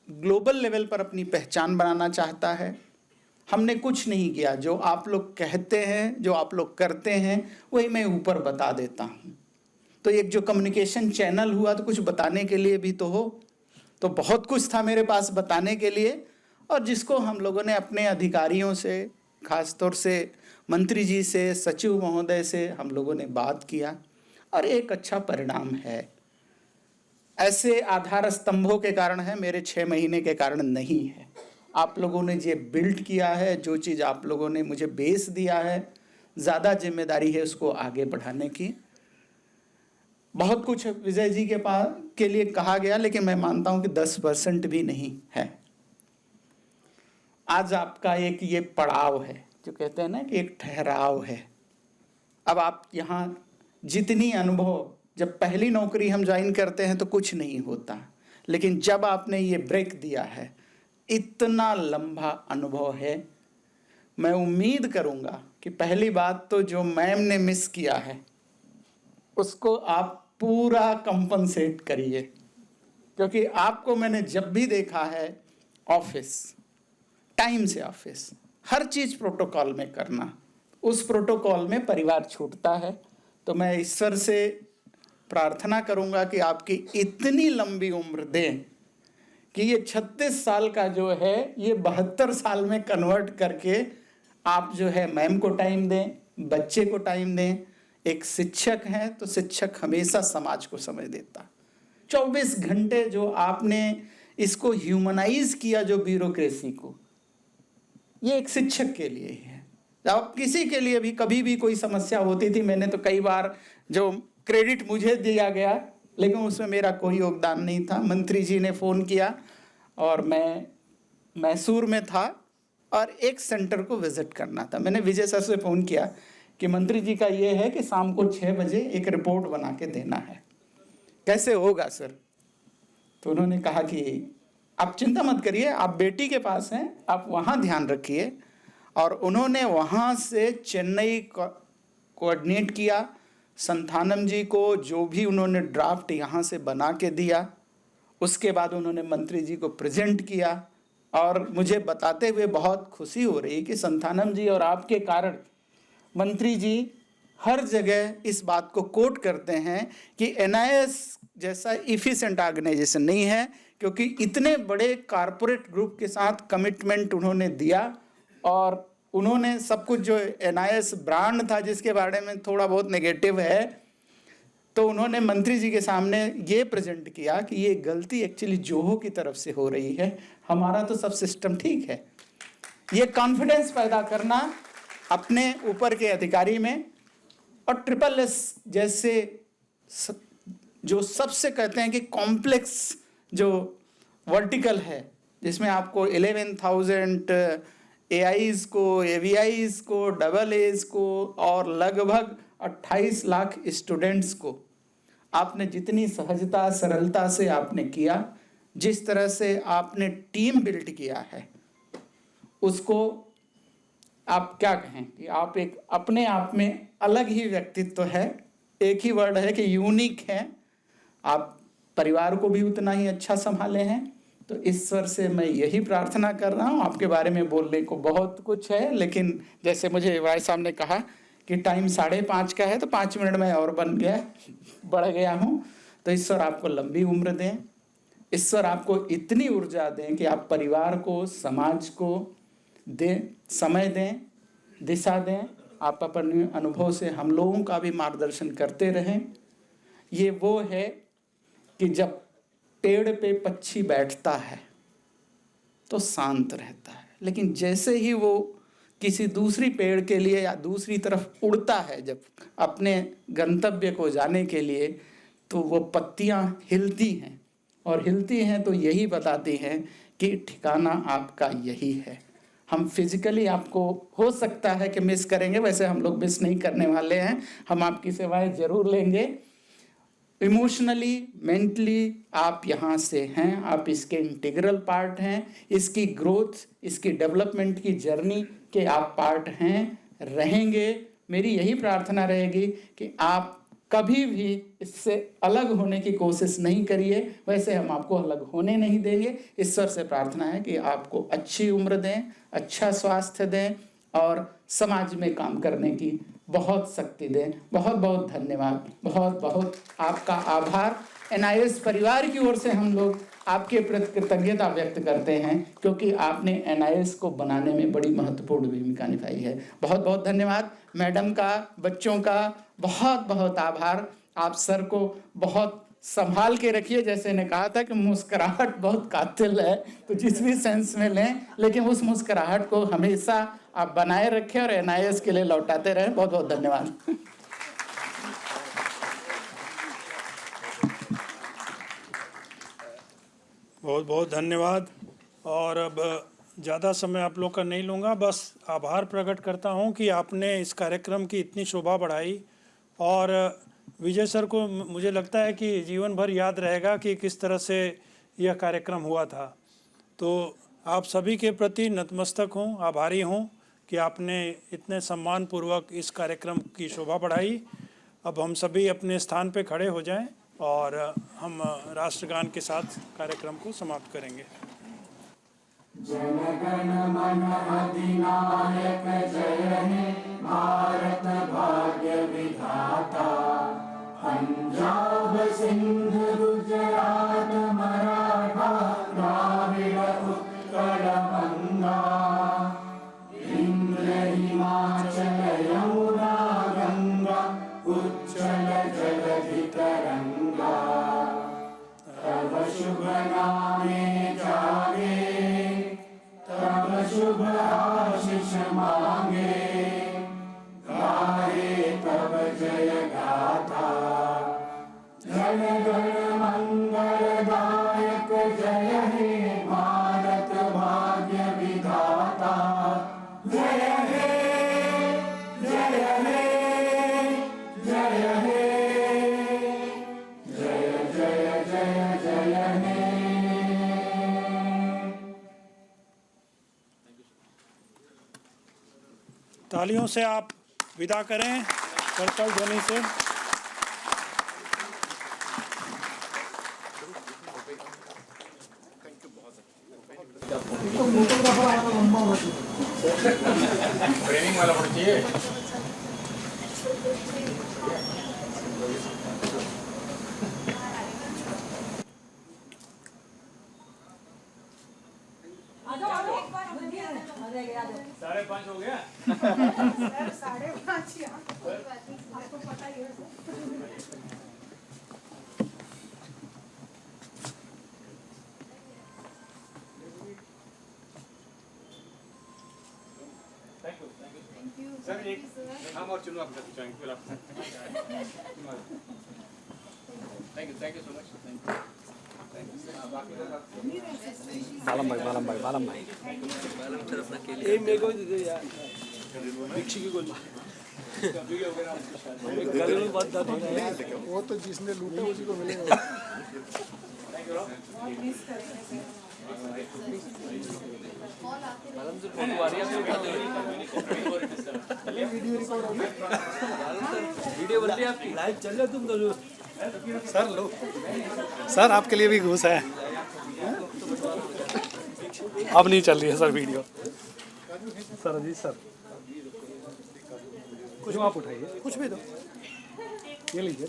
ग्लोबल लेवल पर अपनी पहचान बनाना चाहता है, हमने कुछ नहीं किया। जो आप लोग कहते हैं, जो आप लोग करते हैं, वही मैं ऊपर बता देता हूँ। तो एक जो कम्युनिकेशन चैनल हुआ, तो कुछ बताने के लिए भी तो हो। तो बहुत कुछ था मेरे पास बताने के लिए, और जिसको हम लोगों ने अपने अधिकारियों से, खासतौर से मंत्री जी से, सचिव महोदय से हम लोगों ने बात किया, और एक अच्छा परिणाम है। ऐसे आधार स्तंभों के कारण है, मेरे 6 महीने के कारण नहीं है। आप लोगों ने जो बिल्ड किया है, जो चीज़ आप लोगों ने मुझे बेस दिया है, ज़्यादा जिम्मेदारी है उसको आगे बढ़ाने की। बहुत कुछ विजय जी के लिए कहा गया, लेकिन मैं मानता हूं कि 10% भी नहीं है। आज आपका एक ये पड़ाव है, जो कहते हैं ना कि एक ठहराव है। अब आप यहाँ जितनी अनुभव, जब पहली नौकरी हम ज्वाइन करते हैं तो कुछ नहीं होता, लेकिन जब आपने ये ब्रेक दिया है, इतना लंबा अनुभव है। मैं उम्मीद करूँगा कि पहली बात तो जो मैम ने मिस किया है उसको आप पूरा कंपनसेट करिए, क्योंकि आपको मैंने जब भी देखा है ऑफिस, टाइम से ऑफिस, हर चीज़ प्रोटोकॉल में करना, उस प्रोटोकॉल में परिवार छूटता है। तो मैं ईश्वर से प्रार्थना करूंगा कि आपकी इतनी लंबी उम्र दें कि ये 36 साल का जो है ये 72 साल में कन्वर्ट करके आप जो है मैम को टाइम दें, बच्चे को टाइम दें। एक शिक्षक हैं तो शिक्षक हमेशा समाज को समय देता। 24 घंटे जो आपने इसको ह्यूमनाइज किया, जो ब्यूरोक्रेसी को, ये एक शिक्षक के लिए ही है। अब किसी के लिए भी कभी भी कोई समस्या होती थी, मैंने तो कई बार जो क्रेडिट मुझे दिया गया, लेकिन उसमें मेरा कोई योगदान नहीं था। मंत्री जी ने फ़ोन किया, और मैं मैसूर में था और एक सेंटर को विज़िट करना था। मैंने विजय सर से फ़ोन किया कि मंत्री जी का ये है कि शाम को 6 बजे एक रिपोर्ट बना के देना है, कैसे होगा सर? तो उन्होंने कहा कि आप चिंता मत करिए, आप बेटी के पास हैं, आप वहाँ ध्यान रखिए। और उन्होंने वहाँ से चेन्नई कोऑर्डिनेट किया, संथानम जी को जो भी उन्होंने ड्राफ्ट यहाँ से बना के दिया, उसके बाद उन्होंने मंत्री जी को प्रेजेंट किया। और मुझे बताते हुए बहुत खुशी हो रही कि संथानम जी और आपके कारण मंत्री जी हर जगह इस बात को कोट करते हैं कि NIS जैसा इफिशिएंट ऑर्गेनाइजेशन नहीं है, क्योंकि इतने बड़े कॉरपोरेट ग्रुप के साथ कमिटमेंट उन्होंने दिया। और उन्होंने सब कुछ जो NIS ब्रांड था जिसके बारे में थोड़ा बहुत नेगेटिव है, तो उन्होंने मंत्री जी के सामने ये प्रेजेंट किया कि ये गलती एक्चुअली जोहो की तरफ से हो रही है, हमारा तो सब सिस्टम ठीक है। ये कॉन्फिडेंस पैदा करना अपने ऊपर के अधिकारी में, और SSS जैसे जो सबसे कहते हैं कि कॉम्प्लेक्स जो वर्टिकल है, जिसमें आपको 11,000 AIs को, AVIs को, AAs को और लगभग 28 लाख स्टूडेंट्स को आपने जितनी सहजता सरलता से आपने किया, जिस तरह से आपने टीम बिल्ड किया है, उसको आप क्या कहें कि आप एक अपने आप में अलग ही व्यक्तित्व है। एक ही वर्ड है कि यूनिक है। आप परिवार को भी उतना ही अच्छा संभाले हैं। तो ईश्वर से मैं यही प्रार्थना कर रहा हूँ। आपके बारे में बोलने को बहुत कुछ है, लेकिन जैसे मुझे भाई साहब ने कहा कि टाइम 5:30 का है, तो 5 मिनट में और बढ़ गया हूँ। तो ईश्वर आपको लंबी उम्र दें, ईश्वर आपको इतनी ऊर्जा दें कि आप परिवार को, समाज को दें, समय दें, दिशा दें। आप अपने अनुभव से हम लोगों का भी मार्गदर्शन करते रहें। ये वो है कि जब पेड़ पे पक्षी बैठता है तो शांत रहता है, लेकिन जैसे ही वो किसी दूसरी पेड़ के लिए या दूसरी तरफ उड़ता है, जब अपने गंतव्य को जाने के लिए, तो वो पत्तियां हिलती हैं, और हिलती हैं तो यही बताती हैं कि ठिकाना आपका यही है। हम फिजिकली आपको हो सकता है कि मिस करेंगे, वैसे हम लोग मिस नहीं करने वाले हैं, हम आपकी सेवाएं जरूर लेंगे। इमोशनली, मेंटली आप यहाँ से हैं, आप इसके इंटीग्रल पार्ट हैं। इसकी ग्रोथ, इसकी डेवलपमेंट की जर्नी के आप पार्ट हैं, रहेंगे। मेरी यही प्रार्थना रहेगी कि आप कभी भी इससे अलग होने की कोशिश नहीं करिए, वैसे हम आपको अलग होने नहीं देंगे। ईश्वर से प्रार्थना है कि आपको अच्छी उम्र दें, अच्छा स्वास्थ्य दें और समाज में काम करने की बहुत शक्ति दें। बहुत बहुत धन्यवाद, बहुत बहुत आपका आभार। NIS परिवार की ओर से हम लोग आपके प्रति कृतज्ञता व्यक्त करते हैं, क्योंकि आपने NIS को बनाने में बड़ी महत्वपूर्ण भूमिका निभाई है। बहुत बहुत धन्यवाद। मैडम का, बच्चों का बहुत बहुत आभार। आप सर को बहुत संभाल के रखिए, जैसे ने कहा था कि मुस्कुराहट बहुत कातिल है, तो जिस भी सेंस में लें, लेकिन उस मुस्कुराहट को हमेशा आप बनाए रखें और NIS के लिए लौटाते रहें। बहुत बहुत धन्यवाद। बहुत बहुत धन्यवाद। और अब ज़्यादा समय आप लोग का नहीं लूँगा, बस आभार प्रकट करता हूँ कि आपने इस कार्यक्रम की इतनी शोभा बढ़ाई। और विजय सर को मुझे लगता है कि जीवन भर याद रहेगा कि किस तरह से यह कार्यक्रम हुआ था। तो आप सभी के प्रति नतमस्तक हूँ, आभारी हूँ कि आपने इतने सम्मानपूर्वक इस कार्यक्रम की शोभा बढ़ाई। अब हम सभी अपने स्थान पे खड़े हो जाएं और हम राष्ट्रगान के साथ कार्यक्रम को समाप्त करेंगे। जन गण मन अधिनायक जय हे भारत भाग्य विधाता। पंजाब सिंध गुजरात मराठा द्राविड़ उत्कल गंगा। इंद्र हिमाचल यमुना गंगा उच्चल जलधि तरंगा। तब शुभ नामे जागे तब शुभ आशीष मांगे। गाहे तब जय गाथा जन गण तालियों से आप विदा करें करतल ध्वनि से। ट्रेनिंग वाला होना चाहिए। साढ़े 5 हो गया। साढ़े 5 आपको पता ही है। सर एक हम और चुनो आप करते जाएंगे फिर आप। Thank you so much. बालम भाई ये मेरे को दे दो यार मिक्सी की गोली गले में बात दाद होना है वो तो जिसने लूटा उसी को मिलेगा। बालम से फोन आ रही है वीडियो बन रही है आपकी लाइव चल रहा है तुम तो सर लो सर आपके लिए भी घूस है। अब नहीं चल रही है sir video. Sir Ajit sir कुछ आप उठाइए कुछ भी दो ये लीजिए।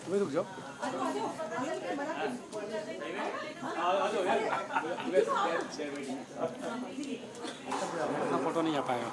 तुम्हें रुक जाओ। फोटो नहीं आ पाएगा।